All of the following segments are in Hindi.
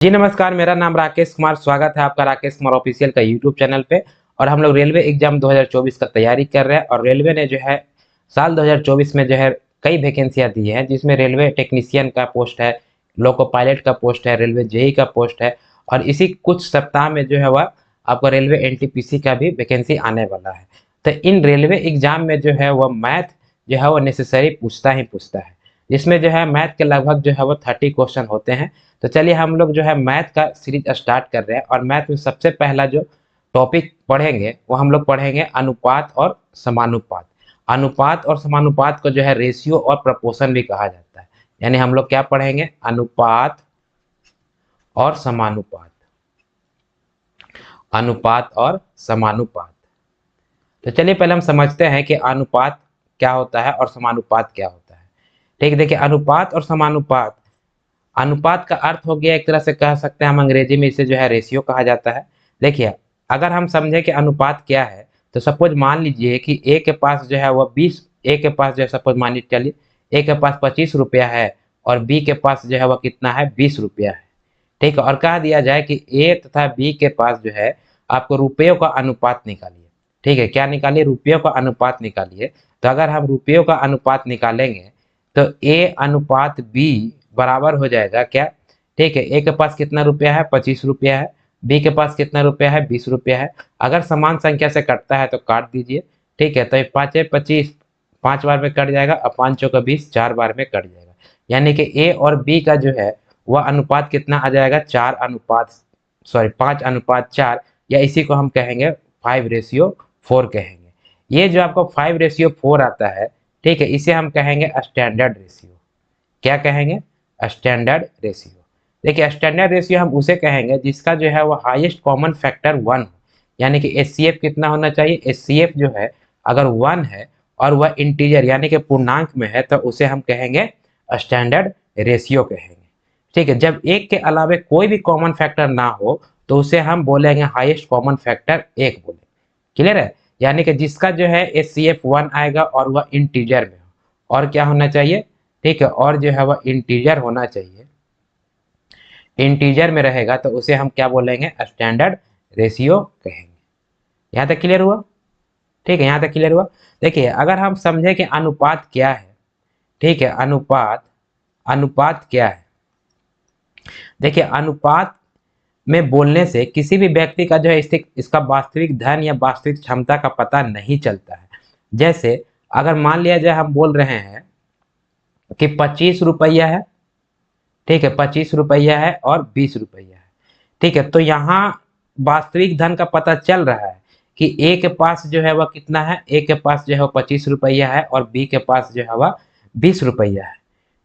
जी नमस्कार, मेरा नाम राकेश कुमार। स्वागत है आपका राकेश कुमार ऑफिशियल का यूट्यूब चैनल पे। और हम लोग रेलवे एग्जाम 2024 का तैयारी कर रहे हैं और रेलवे ने जो है साल 2024 में जो है कई वैकेंसियां दी हैं, जिसमें रेलवे टेक्नीशियन का पोस्ट है, लोको पायलट का पोस्ट है, रेलवे जेई का पोस्ट है और इसी कुछ सप्ताह में जो है वह आपका रेलवे एनटीपीसी का भी वैकेंसी आने वाला है। तो इन रेलवे एग्जाम में जो है वह मैथ जो है वह नेसेसरी पूछता ही पूछता है, जिसमें जो है मैथ के लगभग जो है वो 30 क्वेश्चन होते हैं। तो चलिए हम लोग जो है मैथ का सीरीज स्टार्ट कर रहे हैं और मैथ में सबसे पहला जो टॉपिक पढ़ेंगे वो हम लोग पढ़ेंगे अनुपात और समानुपात। अनुपात और समानुपात को जो है रेशियो और प्रपोर्शन भी कहा जाता है। यानी हम लोग क्या पढ़ेंगे? अनुपात और समानुपात। अनुपात और समानुपात। तो चलिए पहले हम समझते हैं कि अनुपात क्या होता है और समानुपात क्या होता है। ठीक है, देखिए अनुपात और समानुपात। अनुपात का अर्थ हो गया, एक तरह से कह सकते हैं हम अंग्रेजी में इसे जो है रेशियो कहा जाता है। देखिए अगर हम समझे कि अनुपात क्या है, तो सपोज मान लीजिए कि ए के पास जो है वह 20, ए के पास जो है सपोज मान लीजिए, चलिए ए के पास 25 रुपया है और बी के पास जो है वह कितना है? 20 रुपया है। ठीक है, और कह दिया जाए कि ए तथा बी के पास जो है आपको रुपयों का अनुपात निकालिए। ठीक है, क्या निकालिए? रुपयों का अनुपात निकालिए। तो अगर हम रुपयों का अनुपात निकालेंगे तो ए अनुपात बी बराबर हो जाएगा क्या? ठीक है, ए के पास कितना रुपया है? 25 रुपया है। बी के पास कितना रुपया है? 20 रुपया है। अगर समान संख्या से कटता है तो काट दीजिए। ठीक है, तो ये 5 है 25, 5 बार में कट जाएगा और 5 चौका 20, 4 बार में कट जाएगा। यानी कि ए और बी का जो है वह अनुपात कितना आ जाएगा? 5/4, या इसी को हम कहेंगे 5:4 कहेंगे। ये जो आपको 5:4 आता है, ठीक है, इसे हम कहेंगे स्टैंडर्ड रेशियो। क्या कहेंगे? Standard ratio. देखिए स्टैंडर्ड रेशियो हम उसे कहेंगे जिसका जो है वो हाईएस्ट कॉमन फैक्टर 1 हो। यानी कि एचसीएफ कितना होना चाहिए? एचसीएफ जो है अगर 1 है और वह इंटीजर यानी कि पूर्णांक में है तो उसे हम कहेंगे स्टैंडर्ड रेशियो कहेंगे। ठीक है, जब एक के अलावे कोई भी कॉमन फैक्टर ना हो तो उसे हम बोलेंगे हाईएस्ट कॉमन फैक्टर 1 बोले। क्लियर है? यानी कि जिसका जो है एचसीएफ 1 आएगा और वह इंटीजर में हो। और क्या होना चाहिए? ठीक है, और जो है वह इंटीजर होना चाहिए। इंटीजर में रहेगा तो उसे हम क्या बोलेंगे? स्टैंडर्ड रेशियो कहेंगे। यहाँ तक क्लियर हुआ? ठीक है, यहाँ तक क्लियर हुआ। देखिए अगर हम समझे कि अनुपात क्या है, ठीक है, अनुपात अनुपात क्या है? देखिए अनुपात में बोलने से किसी भी व्यक्ति का जो है इसका वास्तविक धन या वास्तविक क्षमता का पता नहीं चलता है। जैसे अगर मान लिया जाए हम बोल रहे हैं कि 25 रुपया है, ठीक है, 25 रुपया है और 20 रुपया है। ठीक है, तो यहाँ वास्तविक धन का पता चल रहा है कि ए के पास जो है वह कितना है? ए के पास जो है 25 रुपया है और बी के पास जो है वह 20 रुपया है।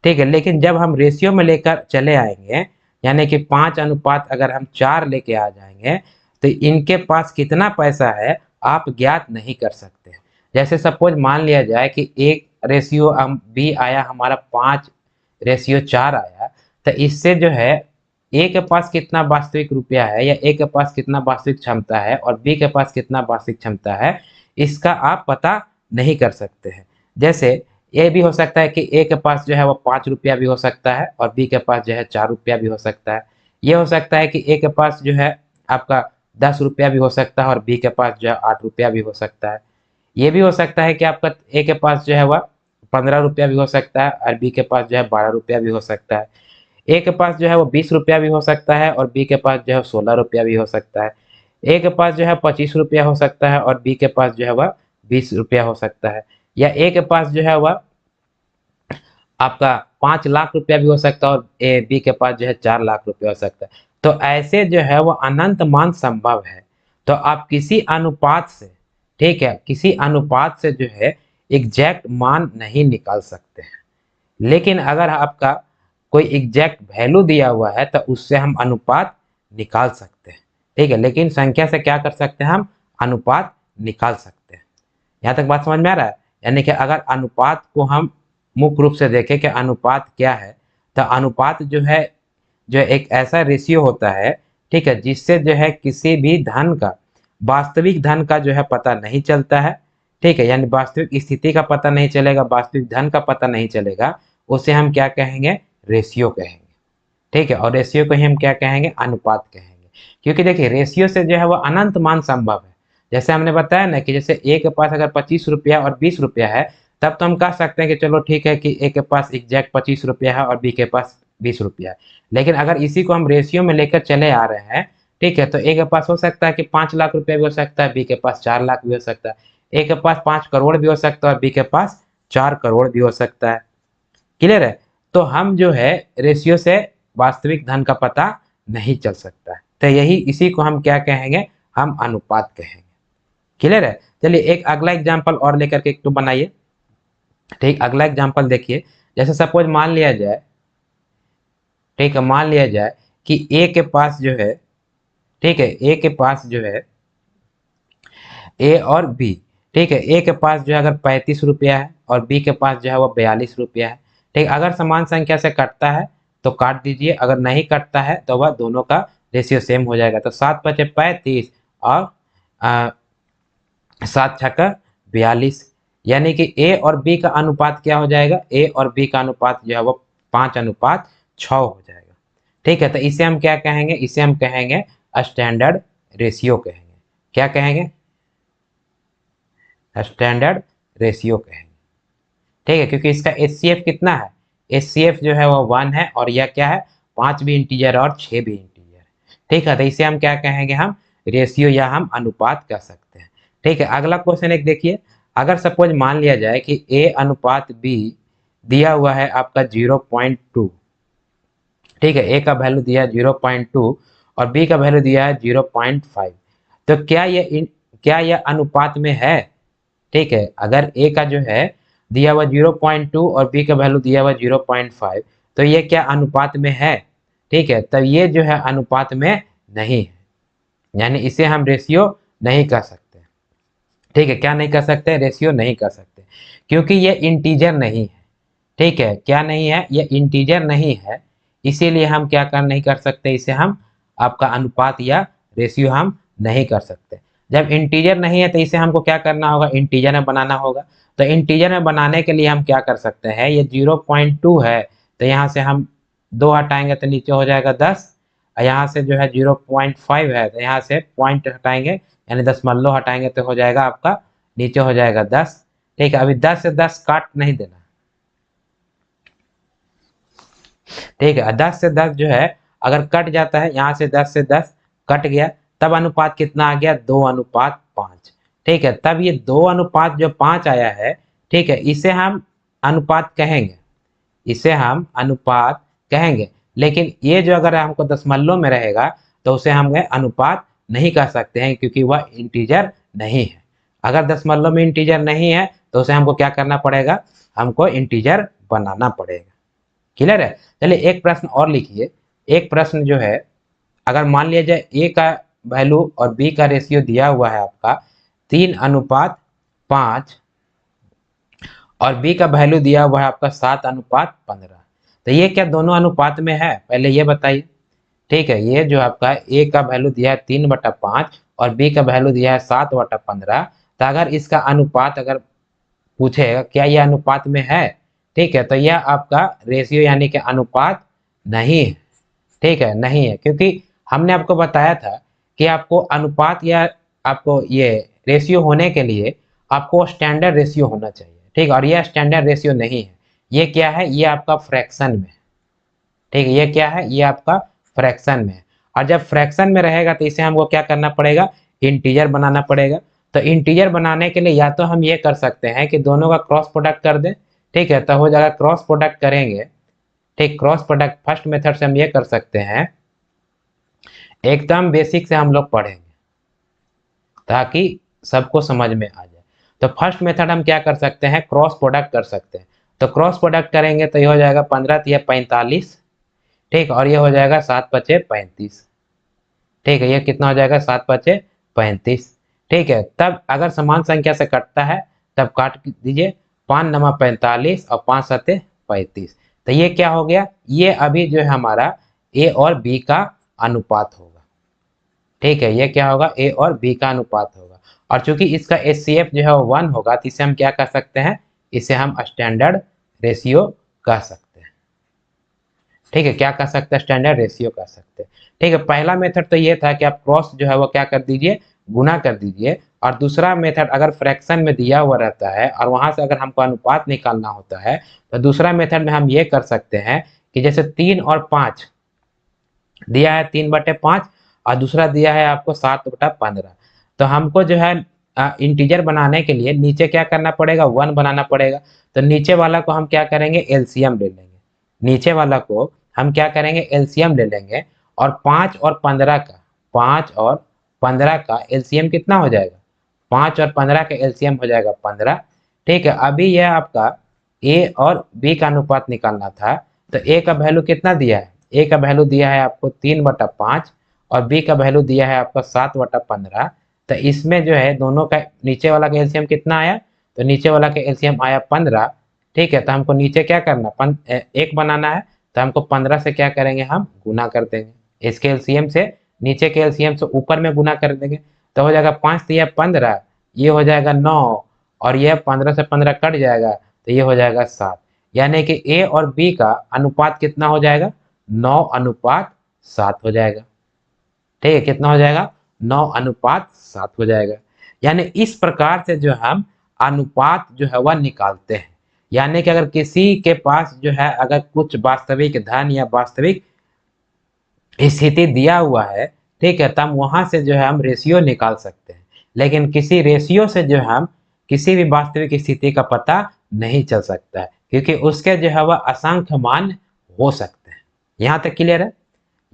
ठीक है, लेकिन जब हम रेशियो में लेकर चले आएंगे, यानी कि 5:4 लेके आ जाएंगे, तो इनके पास कितना पैसा है आप ज्ञात नहीं कर सकते। जैसे सपोज मान लिया जाए कि एक रेशियो हम बी आया हमारा 5:4 आया, तो इससे जो है ए के पास कितना वास्तविक रुपया है या ए के पास कितना वास्तविक क्षमता है और बी के पास कितना वास्तविक क्षमता है, इसका आप पता नहीं कर सकते हैं। जैसे ये भी हो सकता है कि ए के पास जो है वो 5 रुपया भी हो सकता है और बी के पास जो है 4 रुपया भी हो सकता है। ये हो सकता है कि ए के पास जो है आपका 10 रुपया भी हो सकता है और बी के पास जो है 8 रुपया भी हो सकता है। ये भी हो सकता है कि आपका ए के पास जो है वह 15 रुपया भी हो सकता है और बी के पास जो है 12 रुपया भी हो सकता है। ए के पास जो है वो 20 रुपया भी हो सकता है और बी के पास जो है 16 रुपया भी हो सकता है। ए के पास जो है 25 रुपया हो सकता है और बी के पास जो है वह 20 रुपया हो सकता है। या ए के पास जो है वह आपका 5 लाख रुपया भी हो सकता है और ए बी के पास जो है 4 लाख रुपया हो सकता है। तो ऐसे जो है वो अनंत मान संभव है। तो आप किसी अनुपात से, ठीक है, किसी अनुपात से जो है एग्जैक्ट मान नहीं निकाल सकते हैं। लेकिन अगर आपका कोई एग्जैक्ट वैल्यू दिया हुआ है तो उससे हम अनुपात निकाल सकते हैं। ठीक है, लेकिन संख्या से क्या कर सकते हैं? हम अनुपात निकाल सकते हैं। यहाँ तक बात समझ में आ रहा है? यानी कि अगर अनुपात को हम मुख्य रूप से देखें कि अनुपात क्या है, तो अनुपात जो एक ऐसा रेशियो होता है, ठीक है, जिससे जो है किसी भी धन का, वास्तविक धन का जो है पता नहीं चलता है। ठीक है, यानी वास्तविक स्थिति का पता नहीं चलेगा, वास्तविक धन का पता नहीं चलेगा, उसे हम क्या कहेंगे? रेशियो कहेंगे। ठीक है, और रेशियो को ही हम क्या कहेंगे, अनुपात कहेंगे। क्योंकि देखिए रेशियो से जो है वो अनंत मान संभव है। जैसे हमने बताया ना कि जैसे ए के पास अगर 25 रुपया और 20 रुपया है, तब तो हम कह सकते हैं कि चलो ठीक है कि ए के पास एग्जैक्ट 25 रुपया है और बी के पास 20 रुपया है। लेकिन अगर इसी को हम रेशियो में लेकर चले आ रहे हैं, ठीक है, तो ए के पास हो सकता है कि 5 लाख रुपया भी हो सकता है, बी के पास 4 लाख भी हो सकता है, ए के पास 5 करोड़ भी हो सकता है और बी के पास 4 करोड़ भी हो सकता है। क्लियर है? तो हम जो है रेशियो से वास्तविक धन का पता नहीं चल सकता है, तो यही इसी को हम क्या कहेंगे, हम अनुपात कहेंगे। क्लियर है? चलिए एक अगला एग्जांपल और लेकर के एक तो बनाइए। ठीक, अगला एग्जांपल देखिए। जैसे सपोज मान लिया जाए, ठीक है, मान लिया जाए कि ए के पास जो है, ठीक है, ए के पास जो है ए और बी, ठीक है, ए के पास जो है अगर 35 रुपया है और बी के पास जो है वो 42 रुपया है। ठीक, अगर समान संख्या से कटता है तो काट दीजिए, अगर नहीं कटता है तो वह दोनों का रेशियो सेम हो जाएगा। तो 7 पचे 35 और 7 छक्का 42, यानी कि ए और बी का अनुपात क्या हो जाएगा, ए और बी का अनुपात जो है वो 5:6 हो जाएगा। ठीक है, तो इसे हम क्या कहेंगे, इसे हम कहेंगे स्टैंडर्ड रेशियो कहेंगे। क्या कहेंगे, स्टैंडर्ड रेशियो कहेंगे। ठीक है, क्योंकि इसका एचसीएफ कितना है, एचसीएफ जो है वो 1 है और यह क्या है, 5 भी इंटीजर और 6 भी इंटीजर। ठीक है, तो इसे हम क्या कहेंगे, हम रेशियो या हम अनुपात कह सकते हैं। ठीक है, अगला क्वेश्चन एक देखिए। अगर सपोज मान लिया जाए कि ए अनुपात बी दिया हुआ है आपका 0.2, ठीक है, ए का वैल्यू दिया है 0.2 और बी का वैल्यू दिया है 0.5, तो क्या यह अनुपात में है। ठीक है, अगर ए का जो है दिया हुआ 0.2 और बी का वैल्यू दिया हुआ 0.5, तो ये क्या अनुपात में है। ठीक है, तो ये जो है अनुपात में नहीं है, यानी इसे हम रेशियो नहीं कर सकते। ठीक है, क्या नहीं कर सकते, रेशियो नहीं कर सकते, क्योंकि ये इंटीजर नहीं है। ठीक है, क्या नहीं है, ये इंटीजर नहीं है, इसीलिए हम क्या कर नहीं कर सकते, इसे हम आपका अनुपात या रेशियो हम नहीं कर सकते। जब इंटीजर नहीं है तो इसे हमको क्या करना होगा, इंटीजर में बनाना होगा। तो इंटीजर में बनाने के लिए हम क्या कर सकते हैं, ये 0.2 है तो यहाँ से हम 2 हटाएंगे तो नीचे हो जाएगा 10, और यहाँ से जो है 0.5 है तो यहाँ से पॉइंट हटाएंगे यानी दशमलव हटाएंगे तो हो जाएगा आपका नीचे हो जाएगा 10। ठीक है, अभी 10 से 10 काट नहीं देना। ठीक है, 10 से 10 जो है अगर कट जाता है, यहाँ से 10 से 10 कट गया, तब अनुपात कितना आ गया, 2:5। ठीक है, तब ये 2:5 जो 5 आया है, ठीक है, इसे हम अनुपात कहेंगे, इसे हम अनुपात कहेंगे। लेकिन ये जो अगर हमको दशमलव में रहेगा तो उसे हम अनुपात नहीं कह सकते हैं, क्योंकि वह इंटीजर नहीं है। अगर दशमलव में इंटीजर नहीं है तो उसे हमको क्या करना पड़ेगा, हमको इंटीजर बनाना पड़ेगा। क्लियर है? चलिए एक प्रश्न और लिखिए। एक प्रश्न जो है, अगर मान लिया जाए ए का वैल्यू और बी का रेशियो दिया हुआ है आपका 3:5 और बी का वैल्यू दिया हुआ है आपका 7:15, तो ये क्या दोनों अनुपात में है, पहले ये बताइए। ठीक है, ये जो आपका ए का वैल्यू दिया है 3/5 और बी का वैल्यू दिया है 7/15, तो अगर इसका अनुपात अगर पूछेगा क्या यह अनुपात में है, ठीक है, तो यह आपका रेशियो यानी कि अनुपात नहीं है। ठीक है, नहीं है, क्योंकि हमने आपको बताया था कि आपको अनुपात या आपको ये रेशियो होने के लिए आपको स्टैंडर्ड रेशियो होना चाहिए। ठीक, और यह स्टैंडर्ड रेशियो नहीं है, ये क्या है, ये आपका फ्रैक्शन में है। ठीक है, ये क्या है, ये आपका फ्रैक्शन में है, और जब फ्रैक्शन में रहेगा तो इसे हमको क्या करना पड़ेगा, इंटीजर बनाना पड़ेगा। तो इंटीजर बनाने के लिए या तो हम ये कर सकते हैं कि दोनों का क्रॉस प्रोडक्ट कर दें। ठीक है, तो हो जाएगा क्रॉस प्रोडक्ट करेंगे। ठीक, क्रॉस प्रोडक्ट फर्स्ट मेथड से हम ये कर सकते हैं, एकदम बेसिक से हम लोग पढ़ेंगे ताकि सबको समझ में आ जाए। तो फर्स्ट मेथड हम क्या कर सकते हैं, क्रॉस प्रोडक्ट कर सकते हैं। तो क्रॉस प्रोडक्ट करेंगे तो ये हो जाएगा 15×3 = 45। ठीक, और ये हो जाएगा 7×5 = 35। ठीक है, ये कितना हो जाएगा, 7×5 = 35। ठीक है, तब अगर समान संख्या से कटता है तब काट दीजिए, 5×9 = 45 और 5×7 = 35। तो ये क्या हो गया, ये अभी जो है हमारा ए और बी का अनुपात होगा। ठीक है, ये क्या होगा, ए और बी का अनुपात होगा, और चूंकि इसका एचसीएफ जो है वो 1 होगा तो इसे हम क्या कर सकते हैं, इसे हम स्टैंडर्ड रेशियो कह सकते हैं। ठीक है, क्या कह सकते हैं, स्टैंडर्ड रेशियो कह सकते हैं। ठीक है, पहला मेथड तो ये था कि आप क्रॉस जो है वो क्या कर दीजिए, गुना कर दीजिए। और दूसरा मेथड अगर फ्रैक्शन में दिया हुआ रहता है और वहां से अगर हमको अनुपात निकालना होता है तो दूसरा मेथड में हम ये कर सकते हैं कि जैसे 3 और 5 दिया है, 3/5 और दूसरा दिया है आपको 7/15। तो हमको जो है इंटीजर बनाने के लिए नीचे क्या करना पड़ेगा, 1 बनाना पड़ेगा। तो नीचे वाला को हम क्या करेंगे, एलसीएम ले लेंगे। नीचे वाला को हम क्या करेंगे, एलसीएम ले लेंगे। और 5 और 15 का एलसीएम कितना हो जाएगा, 5 और 15 का एलसीएम हो जाएगा 15। ठीक है, अभी यह आपका ए और बी का अनुपात निकालना था। तो ए का वैल्यू कितना दिया है, ए का वैल्यू दिया है आपको 3/5 और बी का वैल्यू दिया है आपका 7/15। तो इसमें जो है दोनों का नीचे वाला का एलसीएम कितना आया, तो नीचे वाला का एलसीएम आया 15। ठीक है, तो हमको नीचे क्या करना, एक बनाना है। तो हमको 15 से क्या करेंगे, हम गुना कर देंगे। इसके एलसीएम से नीचे के एलसीएम से ऊपर में गुना कर देंगे। तो हो जाएगा 5×3=15, ये हो जाएगा 9 और यह 15 से 15 कट जाएगा तो ये हो जाएगा 7। यानी कि ए और बी का अनुपात कितना हो जाएगा, 9:7 हो जाएगा। ठीक है, कितना हो जाएगा, 9:7 हो जाएगा। यानी इस प्रकार से जो हम अनुपात जो है वह निकालते हैं। यानी कि अगर किसी के पास जो है अगर कुछ वास्तविक धन या वास्तविक स्थिति दिया हुआ है, ठीक है, तब वहां से जो है हम रेशियो निकाल सकते हैं। लेकिन किसी रेशियो से जो हम किसी भी वास्तविक स्थिति का पता नहीं चल सकता है, क्योंकि उसके जो है वह असंख्य मान हो सकते हैं। यहाँ तक क्लियर है,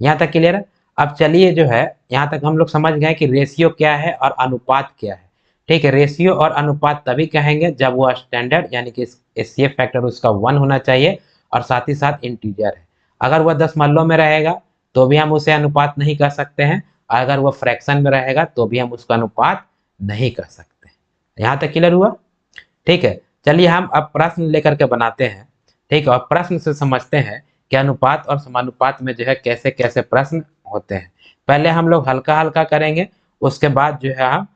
यहाँ तक क्लियर है। अब चलिए जो है यहाँ तक हम लोग समझ गए कि रेशियो क्या है और अनुपात क्या है। ठीक है, रेशियो और अनुपात तभी कहेंगे जब वो स्टैंडर्ड यानी कि एचसीएफ फैक्टर उसका 1 होना चाहिए और साथ ही साथ इंटीजर है। अगर वह दशमलव में रहेगा तो भी हम उसे अनुपात नहीं कह सकते हैं, अगर वह फ्रैक्शन में रहेगा तो भी हम उसका अनुपात नहीं कह सकते। यहाँ तक क्लियर हुआ। ठीक है, चलिए हम अब प्रश्न लेकर के बनाते हैं। ठीक है, और प्रश्न से समझते हैं कि अनुपात और समानुपात में जो है कैसे कैसे प्रश्न होते हैं। पहले हम लोग हल्का हल्का करेंगे, उसके बाद जो है हम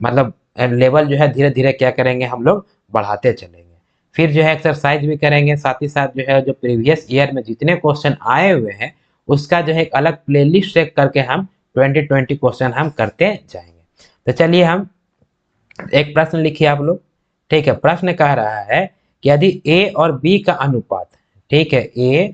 मतलब लेवल जो है धीरे धीरे क्या करेंगे, हम लोग बढ़ाते चलेंगे। फिर जो है एक्सरसाइज भी करेंगे, साथ ही साथ जो है जो प्रीवियस ईयर में जितने क्वेश्चन आए हुए हैं उसका जो है एक अलग प्लेलिस्ट चेक करके हम 2020 क्वेश्चन हम करते जाएंगे। तो चलिए हम एक प्रश्न लिखिए आप लोग। ठीक है, प्रश्न कह रहा है कि यदि ए और बी का अनुपात, ठीक है, ए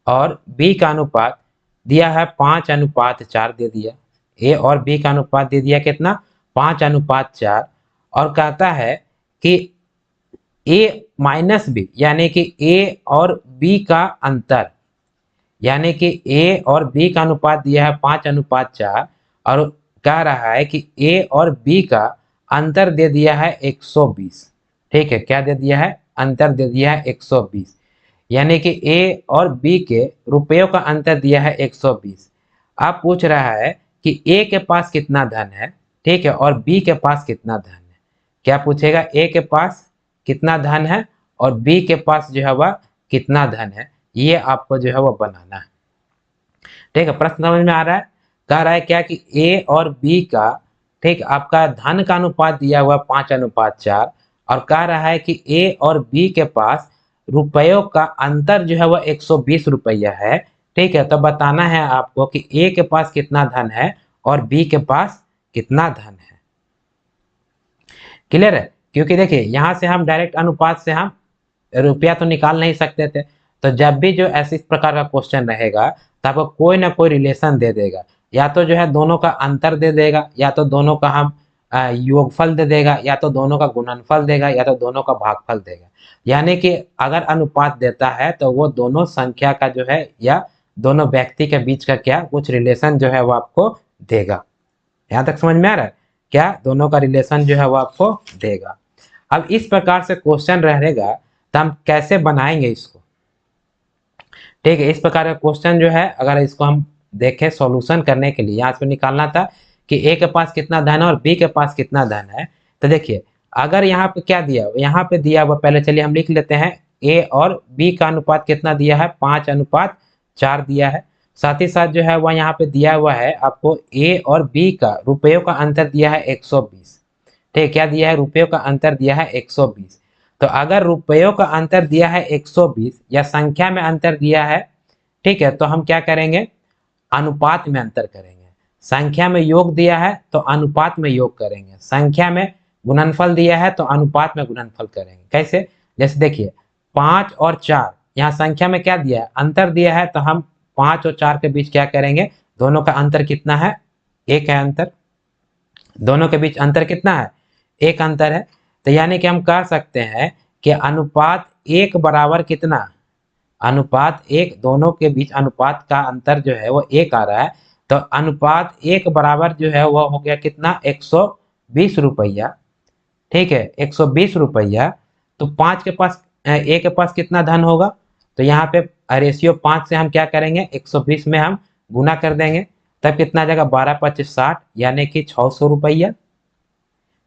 और बी का अनुपात दिया है 5:4 दे दिया। ए और बी का अनुपात दे दिया कितना, 5:4। और कहता है कि ए माइनस बी यानी कि ए और बी का अंतर, यानी कि ए और बी का अनुपात दिया है 5:4 और कह रहा है कि ए और बी का अंतर दे दिया है 120। ठीक है, क्या दे दिया है, अंतर दे दिया है 120। यानी कि ए और बी के रुपयों का अंतर दिया है 120। अब पूछ रहा है कि ए के पास कितना धन है, ठीक है, और बी के पास कितना धन है। क्या पूछेगा, ए के पास कितना धन है और बी के पास जो है वह कितना धन है, ये आपको जो है वह बनाना है। ठीक है, प्रश्न समझ में आ रहा है। कह रहा है क्या कि ए और बी का, ठीक, आपका धन का अनुपात दिया हुआ 5:4 और कह रहा है कि ए और बी के पास रुपयों का अंतर जो है वह 120 रुपया है। ठीक है, तो बताना है आपको कि ए के पास कितना धन है और बी के पास कितना धन है। क्लियर है, क्योंकि देखिए यहाँ से हम डायरेक्ट अनुपात से हम रुपया तो निकाल नहीं सकते थे। तो जब भी जो ऐसी प्रकार का क्वेश्चन रहेगा तो आपको कोई ना कोई रिलेशन दे देगा, या तो जो है दोनों का अंतर दे देगा, या तो दोनों का हम योगफल दे देगा, या तो दोनों का गुणनफल देगा, या तो दोनों का भागफल देगा। यानी कि अगर अनुपात देता है तो वो दोनों संख्या का जो है या दोनों व्यक्ति के बीच का क्या कुछ रिलेशन जो है वो आपको देगा। यहाँ तक समझ में आ रहा है, क्या दोनों का रिलेशन जो है वो आपको देगा। अब इस प्रकार से क्वेश्चन रहेगा तो हम कैसे बनाएंगे इसको। ठीक है, इस प्रकार का क्वेश्चन जो है अगर इसको हम देखें सॉल्यूशन करने के लिए, यहाँ से निकालना था कि ए के पास कितना धन है और बी के पास कितना धन है। तो देखिए अगर यहाँ पे क्या दिया, यहाँ पे दिया हुआ, पहले चलिए हम लिख लेते हैं, ए और बी का अनुपात कितना दिया है, 5:4 दिया है। साथ ही साथ जो है वह यहाँ पे दिया हुआ है आपको ए और बी का रुपयों का अंतर दिया है 120। ठीक, क्या दिया है, रुपयों का अंतर दिया है 120। तो अगर रुपयों का अंतर दिया है 120 या संख्या में अंतर दिया है, ठीक है, तो हम क्या करेंगे, अनुपात में अंतर करेंगे। संख्या में योग दिया है तो अनुपात में योग करेंगे, संख्या में गुणनफल दिया है तो अनुपात में गुणनफल करेंगे। कैसे, जैसे देखिए 5 और 4, यहाँ संख्या में क्या दिया है, अंतर दिया है, तो हम 5 और 4 के बीच क्या करेंगे, दोनों का अंतर कितना है, 1 है अंतर, दोनों के बीच अंतर कितना है, 1 अंतर है। तो यानी कि हम कह सकते हैं कि अनुपात 1 बराबर कितना, अनुपात 1, दोनों के बीच अनुपात का अंतर जो है वो 1 आ रहा है, तो अनुपात 1 बराबर जो है वह हो गया कितना, 120 रुपया। ठीक है, 120 रुपया। तो 5 के पास, ए के पास कितना धन होगा, तो यहाँ पे रेशियो 5 से हम क्या करेंगे, 120 में हम गुना कर देंगे, तब कितना आ जाएगा, 12 25 60, यानी कि 600 रुपया।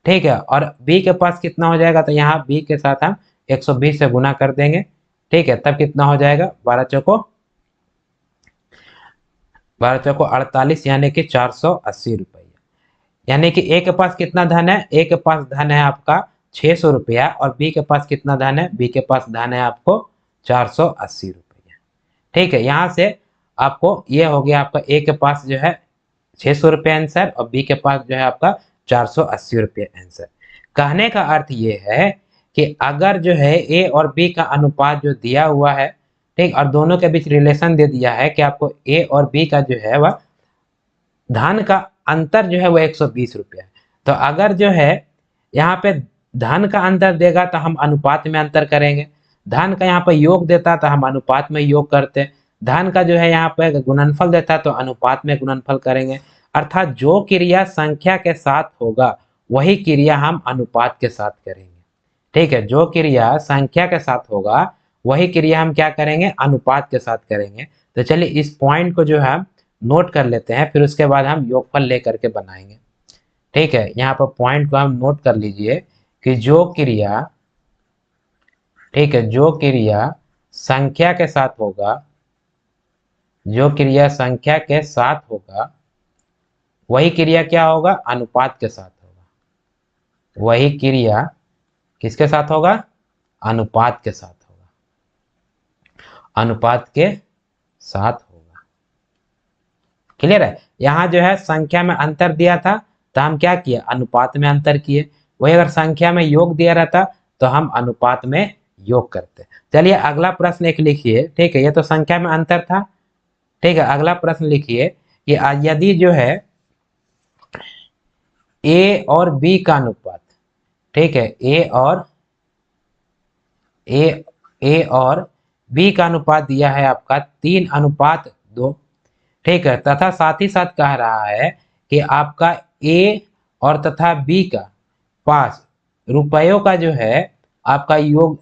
ठीक है, और बी के पास कितना हो जाएगा, तो यहाँ बी के साथ हम 120 से गुना कर देंगे। ठीक है, तब कितना हो जाएगा, 12 चौको 48, यानी कि 480 रुपया। यानी कि ए के पास कितना धन है, ए के पास धन है आपका 600 रुपया, और बी के पास कितना धन है, बी के पास धन है आपको 480 रुपया। ठीक है, यहाँ से आपको ये हो गया, आपका ए के पास जो है 600 रुपया आंसर, और बी के पास जो है आपका 480 रुपया आंसर। कहने का अर्थ ये है कि अगर जो है ए और बी का अनुपात जो दिया हुआ है, ठीक, और दोनों के बीच रिलेशन दे दिया है कि आपको ए और बी का जो है वह धन का अंतर जो है वो 120 रुपया है, तो अगर जो है यहाँ पे धन का अंतर देगा तो हम अनुपात में अंतर करेंगे, धन का यहाँ पे योग देता तो हम अनुपात में योग करते, धन का जो है यहाँ पे गुणनफल देता तो अनुपात में गुणनफल करेंगे। अर्थात जो क्रिया संख्या के साथ होगा वही क्रिया हम अनुपात के साथ करेंगे। ठीक है, जो क्रिया संख्या के साथ होगा वही क्रिया हम क्या करेंगे, अनुपात के साथ करेंगे। तो चलिए इस पॉइंट को जो है नोट कर लेते हैं, फिर उसके बाद हम योगफल लेकर के बनाएंगे। ठीक है, यहाँ पर पॉइंट को हम नोट कर लीजिए कि जो क्रिया, ठीक है, जो क्रिया संख्या के साथ होगा, जो क्रिया संख्या के साथ होगा वही क्रिया क्या होगा, अनुपात के साथ होगा, वही क्रिया किसके साथ होगा, अनुपात के साथ होगा, अनुपात के साथ होगा। क्लियर है, यहाँ जो है संख्या में अंतर दिया था तो हम क्या किए, अनुपात में अंतर किए, वही अगर संख्या में योग दिया रहता तो हम अनुपात में योग करते। चलिए अगला प्रश्न एक लिखिए। ठीक है, ये तो संख्या में अंतर था। ठीक है, अगला प्रश्न लिखिए कि यदि जो है ए और बी का अनुपात, ठीक है, ए और बी का अनुपात दिया है आपका 3:2। ठीक है, तथा साथ ही साथ कह रहा है कि आपका ए और तथा बी का पास रुपयों का जो है आपका योग,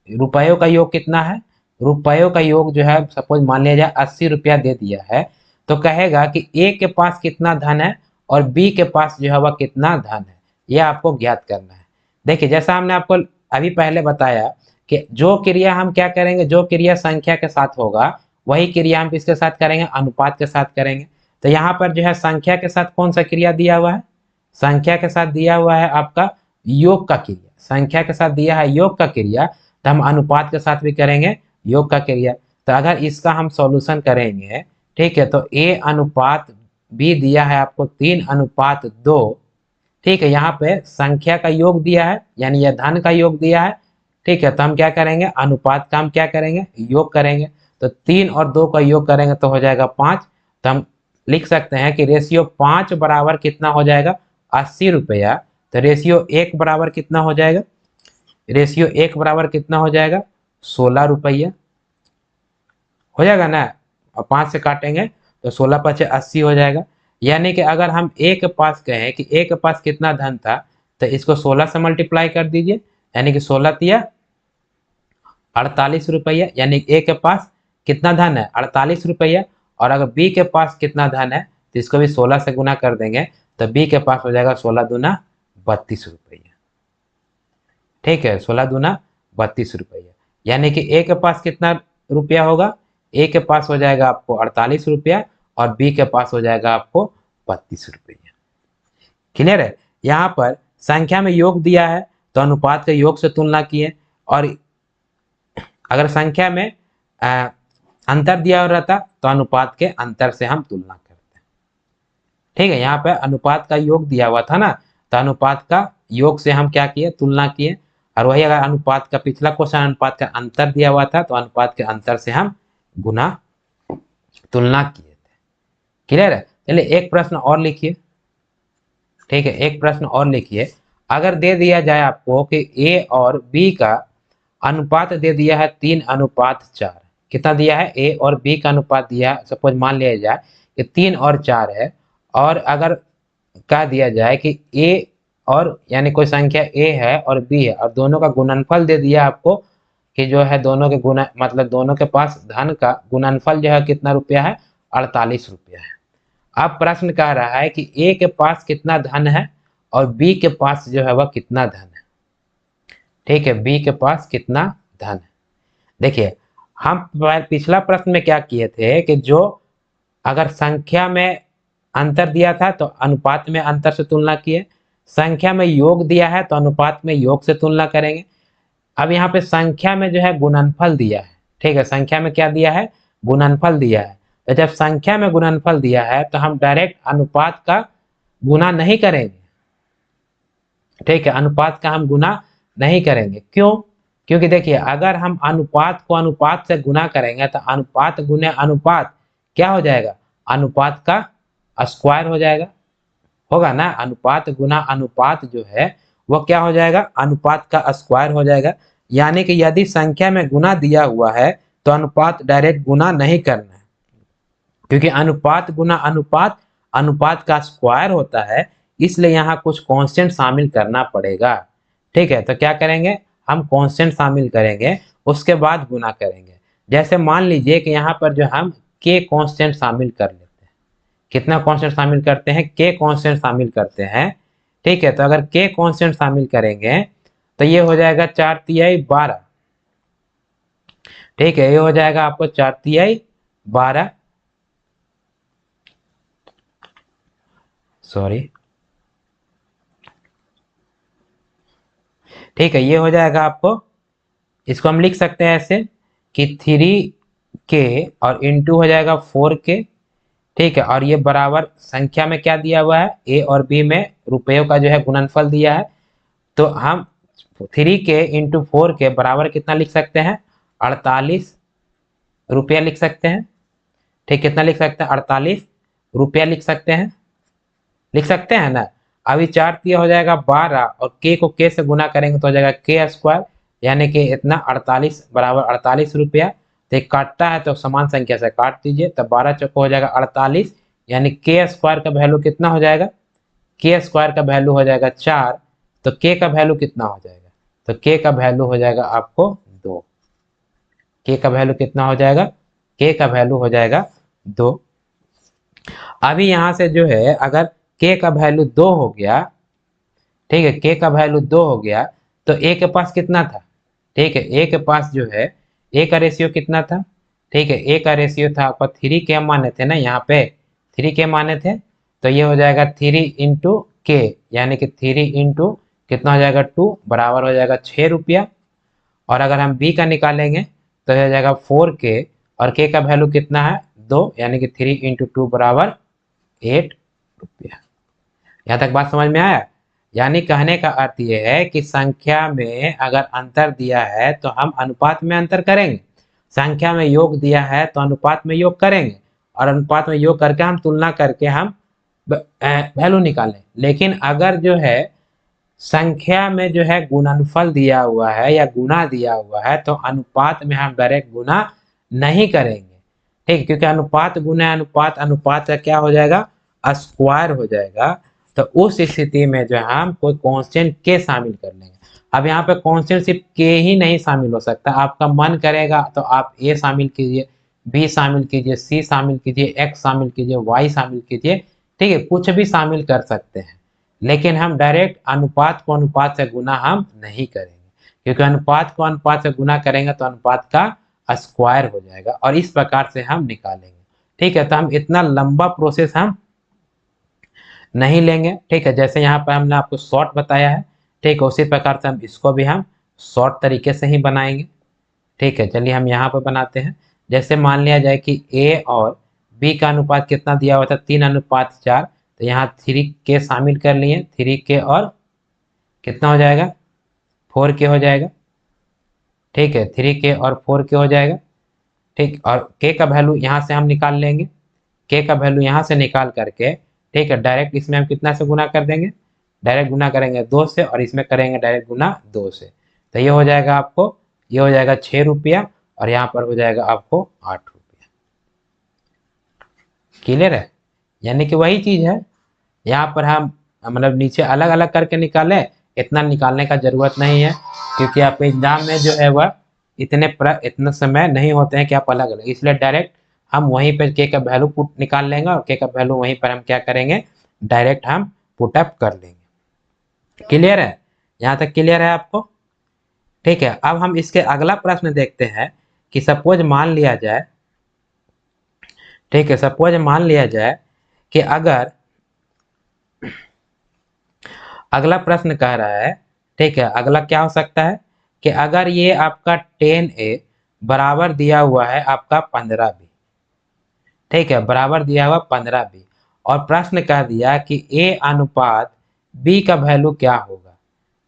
रुपयों का योग कितना है, रुपयों का योग जो है सपोज मान लिया जाए 80 रुपया दे दिया है, तो कहेगा कि ए के पास कितना धन है और बी के पास जो है वह कितना धन है, यह आपको ज्ञात करना है। देखिए जैसा हमने आपको अभी पहले बताया कि जो क्रिया हम क्या करेंगे, जो क्रिया संख्या के साथ होगा वही क्रिया हम किसके साथ करेंगे, अनुपात के साथ करेंगे। तो यहाँ पर जो है संख्या के साथ कौन सा क्रिया दिया हुआ है, संख्या के साथ दिया हुआ है आपका योग का क्रिया, संख्या के साथ दिया है योग का क्रिया, तो हम अनुपात के साथ भी करेंगे योग का क्रिया। तो अगर इसका हम सॉल्यूशन करेंगे, ठीक है, तो ए अनुपात बी दिया है आपको 3:2। ठीक है, यहाँ पे संख्या का योग दिया है, यानी यह धन का योग दिया है। ठीक है, तो हम क्या करेंगे, अनुपात का हम क्या करेंगे, योग करेंगे। तो 3 और 2 का योग करेंगे तो हो जाएगा 5। तो हम लिख सकते हैं कि रेशियो 5 बराबर कितना हो जाएगा, 80 रुपया। तो रेशियो 1 बराबर कितना हो जाएगा, रेशियो 1 बराबर कितना हो जाएगा, 16 रुपया हो जाएगा ना। और 5 से काटेंगे तो 16 5 80 हो जाएगा। यानी कि अगर हम ए के पास कहें कि ए के पास कितना धन था, तो इसको 16 से मल्टीप्लाई कर दीजिए, यानी कि 16 तिया 48 रुपया, यानी ए के पास कितना धन है, 48 रुपया। और अगर बी के पास कितना धन है तो इसको भी 16 से गुना कर देंगे, तो बी के पास हो जाएगा 16 दूना 32 रुपया। ठीक है, 16 दूना 32 रुपया, यानी कि ए के पास कितना रुपया होगा, ए के पास हो जाएगा आपको 48 रुपया और बी के पास हो जाएगा आपको 32 रुपया। क्लियर है, यहाँ पर संख्या में योग दिया है तो अनुपात के योग से तुलना किए, और अगर संख्या में अंतर दिया हुआ रहता तो अनुपात के अंतर से हम तुलना करते हैं। ठीक है, यहाँ पे अनुपात का योग दिया हुआ था ना, तो अनुपात का योग से हम क्या किए, तुलना किए। और वही अगर अनुपात का पिछला क्वेश्चन अनुपात का अंतर दिया हुआ था तो अनुपात के अंतर से हम गुना तुलना किए थे। क्लियर है? चलिए एक प्रश्न और लिखिए। ठीक है, एक प्रश्न और लिखिए। अगर दे दिया जाए आपको कि ए और बी का अनुपात दे दिया है 3:4, कितना दिया है, ए और बी का अनुपात दिया है, सपोज मान लिया जाए कि 3 और 4 है, और अगर कह दिया जाए कि ए और यानी कोई संख्या ए है और बी है और दोनों का गुणनफल दे दिया आपको कि जो है दोनों के गुना मतलब दोनों के पास धन का गुणनफल जो है कितना रुपया है, 48 रुपया है। अब प्रश्न कह रहा है कि ए के पास कितना धन है और बी के पास जो है वह कितना धन है। ठीक है, बी के पास कितना धन है। देखिए हम पिछला प्रश्न में क्या किए थे कि जो अगर संख्या में अंतर दिया था तो अनुपात में अंतर से तुलना किए, संख्या में योग दिया है तो अनुपात में योग से तुलना करेंगे। अब यहाँ पे संख्या में जो है गुणनफल दिया है। ठीक है, संख्या में क्या दिया है, गुणनफल दिया है। तो जब संख्या में गुणनफल दिया है तो हम डायरेक्ट अनुपात का गुना नहीं करेंगे। ठीक है, अनुपात का हम गुना नहीं करेंगे। क्यों? क्योंकि देखिए अगर हम अनुपात को अनुपात से गुना करेंगे तो अनुपात गुने अनुपात क्या हो जाएगा, अनुपात का स्क्वायर हो जाएगा, होगा ना। अनुपात गुना अनुपात जो है वो क्या हो जाएगा, अनुपात का स्क्वायर हो जाएगा। यानी कि यदि संख्या में गुना दिया हुआ है तो अनुपात डायरेक्ट गुना नहीं करना है, क्योंकि अनुपात गुना अनुपात अनुपात का स्क्वायर होता है, इसलिए यहाँ कुछ कांस्टेंट शामिल करना पड़ेगा। ठीक है, तो क्या करेंगे, हम कांस्टेंट शामिल करेंगे, उसके बाद गुना करेंगे। जैसे मान लीजिए कि यहाँ पर जो हम के कांस्टेंट शामिल कर लेते हैं, कितना कांस्टेंट शामिल करते हैं, के कांस्टेंट शामिल करते हैं। ठीक है, तो अगर के कांस्टेंट शामिल करेंगे तो ये हो जाएगा 4×3=12। ठीक है, ये हो जाएगा आपको 4×3=12, सॉरी। ठीक है, ये हो जाएगा आपको, इसको हम लिख सकते हैं ऐसे कि 3k और इंटू हो जाएगा 4k। ठीक है, और ये बराबर संख्या में क्या दिया हुआ है, ए और बी में रुपयों का जो है गुणनफल दिया है, तो हम 3k इंटू 4k बराबर कितना लिख सकते हैं, 48 रुपया लिख सकते हैं। ठीक, कितना लिख सकते हैं, 48 रुपया लिख सकते हैं, लिख सकते हैं ना। अभी 4×3 हो जाएगा 12 और के को के से गुना करेंगे तो हो जाएगा के स्क्वायर, यानी कि इतना 48 बराबर 48 रुपया। तो एक काटता है तो समान संख्या से काट दीजिए, तब 12 चौको हो जाएगा 48, यानी के स्क्वायर का वैल्यू कितना हो जाएगा, के स्क्वायर का वैल्यू हो जाएगा 4। तो के का वैल्यू कितना हो जाएगा, तो के का वैल्यू हो जाएगा आपको 2। के का वैल्यू कितना हो जाएगा, के का वैल्यू हो जाएगा 2। अभी यहां से जो है अगर के का वैल्यू 2 हो गया, ठीक है, के का वैल्यू 2 हो गया, तो ए के पास कितना था, ठीक है, ए के पास जो है ए का रेशियो कितना था, ठीक है, ए का रेशियो था आपका 3 के माने थे ना, यहाँ पे 3 के माने थे, तो ये हो जाएगा 3 × के, यानी कि 3 × कितना हो जाएगा 2 बराबर हो जाएगा 6 रुपया। और अगर हम बी का निकालेंगे तो हो जाएगा 4k और के का वैल्यू कितना है 2, यानी कि 3 × 2 बराबर 8 रुपया। यहाँ तक बात समझ में आया? यानी कहने का अर्थ यह है कि संख्या में अगर अंतर दिया है तो हम अनुपात में अंतर करेंगे, संख्या में योग दिया है तो अनुपात में योग करेंगे, और अनुपात में योग करके हम तुलना करके हम वैल्यू निकालें। लेकिन अगर जो है संख्या में जो है गुणनफल दिया हुआ है या गुना दिया हुआ है तो अनुपात में हम डायरेक्ट गुना नहीं करेंगे। ठीक, क्योंकि अनुपात गुना अनुपात, अनुपात का क्या हो जाएगा, स्क्वायर हो जाएगा। तो उस स्थिति में जो हम कोई कांस्टेंट के शामिल कर लेंगे। अब यहाँ पे कांस्टेंट सिर्फ के ही नहीं शामिल हो सकता, आपका मन करेगा तो आप ए शामिल कीजिए, बी शामिल कीजिए, सी शामिल कीजिए, एक्स शामिल कीजिए, वाई शामिल कीजिए। ठीक है, कुछ भी शामिल कर सकते हैं, लेकिन हम डायरेक्ट अनुपात को अनुपात से गुना हम नहीं करेंगे, क्योंकि अनुपात को अनुपात से गुना करेंगे तो अनुपात का स्क्वायर हो जाएगा, और इस प्रकार से हम निकालेंगे। ठीक है, तो हम इतना लंबा प्रोसेस हम नहीं लेंगे। ठीक है, जैसे यहाँ पर हमने आपको शॉर्ट बताया है, ठीक है, उसी प्रकार से हम इसको भी हम शॉर्ट तरीके से ही बनाएंगे। ठीक है, चलिए हम यहाँ पर बनाते हैं। जैसे मान लिया जाए कि ए और बी का अनुपात कितना दिया हुआ था, 3:4, तो यहाँ 3k शामिल कर लिए, 3k और कितना हो जाएगा, 4k हो जाएगा। ठीक है, 3k और 4k हो जाएगा। ठीक, और k का वैल्यू यहाँ से हम निकाल लेंगे, k का वैल्यू यहाँ से निकाल करके, ठीक है, डायरेक्ट इसमें हम कितना से गुना कर देंगे, डायरेक्ट गुना करेंगे 2 से, और इसमें करेंगे डायरेक्ट गुना 2 से। तो ये हो जाएगा आपको, ये हो जाएगा 6 रुपया, और यहाँ पर हो जाएगा आपको 8 रुपया। क्लियर है? यानी कि वही चीज है, यहाँ पर हम मतलब नीचे अलग अलग करके निकाले, इतना निकालने का जरूरत नहीं है, क्योंकि आपके एग्जाम में जो है वह इतना समय नहीं होते हैं कि आप अलग अलग, इसलिए डायरेक्ट हम वहीं पर के का वैल्यू पुट निकाल लेंगे, और के का वैल्यू वहीं पर हम क्या करेंगे, डायरेक्ट हम पुटअप कर लेंगे। क्लियर है? यहाँ तक क्लियर है आपको? ठीक है, अब हम इसके अगला प्रश्न देखते हैं कि सपोज मान लिया जाए, ठीक है, सपोज मान लिया जाए कि अगर अगला प्रश्न कह रहा है, ठीक है, अगला क्या हो सकता है कि अगर ये आपका 10a बराबर दिया हुआ है आपका 15b, ठीक है, बराबर दिया हुआ 15b, और प्रश्न कह दिया कि a अनुपात b का वैल्यू क्या होगा।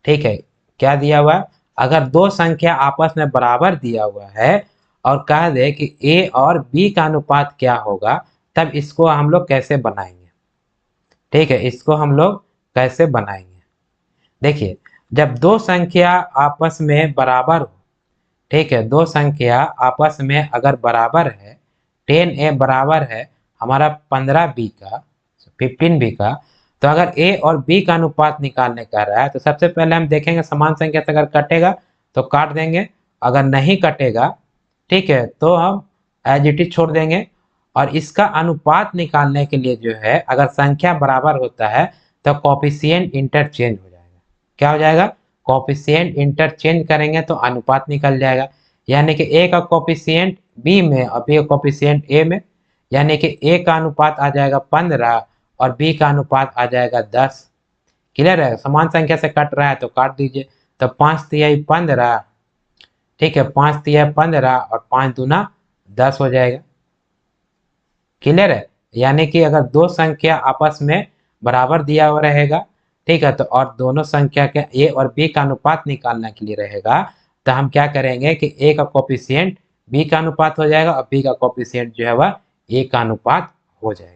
ठीक है, क्या दिया हुआ, अगर दो संख्या आपस में बराबर दिया हुआ है और कह दे कि a और b का अनुपात क्या होगा, तब इसको हम लोग कैसे बनाएंगे। ठीक है, इसको हम लोग कैसे बनाएंगे। देखिए, जब दो संख्या आपस में बराबर हो, ठीक है, दो संख्या आपस में अगर बराबर है, 10a बराबर है हमारा 15b का, 15b का, तो अगर a और b का अनुपात निकालने का रहा है, तो सबसे पहले हम देखेंगे समान संख्या से अगर कटेगा तो काट देंगे, अगर नहीं कटेगा, ठीक है, तो हम एज इट इज छोड़ देंगे। और इसका अनुपात निकालने के लिए जो है, अगर संख्या बराबर होता है तो कॉफिशिएंट इंटरचेंज हो जाएगा। क्या हो जाएगा? कॉफिशिएंट इंटरचेंज करेंगे तो अनुपात निकल जाएगा, यानी कि a का कॉफिशिएंट b में और b का कॉफिशिएंट a में, यानी कि a का अनुपात आ जाएगा 15 और b का अनुपात आ जाएगा 10। क्लियर है? समान संख्या से कट रहा है तो काट दीजिए, तो 5 तिहाई 15, ठीक है, 5 तिहाई 15 और 5 दूना 10 हो जाएगा। क्लियर है? यानी कि अगर दो संख्या आपस में बराबर दिया हुआ रहेगा, ठीक है, तो और दोनों संख्या के a और b का अनुपात निकालने के लिए रहेगा, तो हम क्या करेंगे कि a का कोफिशिएंट b का अनुपात हो जाएगा और b का कोफिशिएंट जो है वह a का अनुपात हो जाएगा।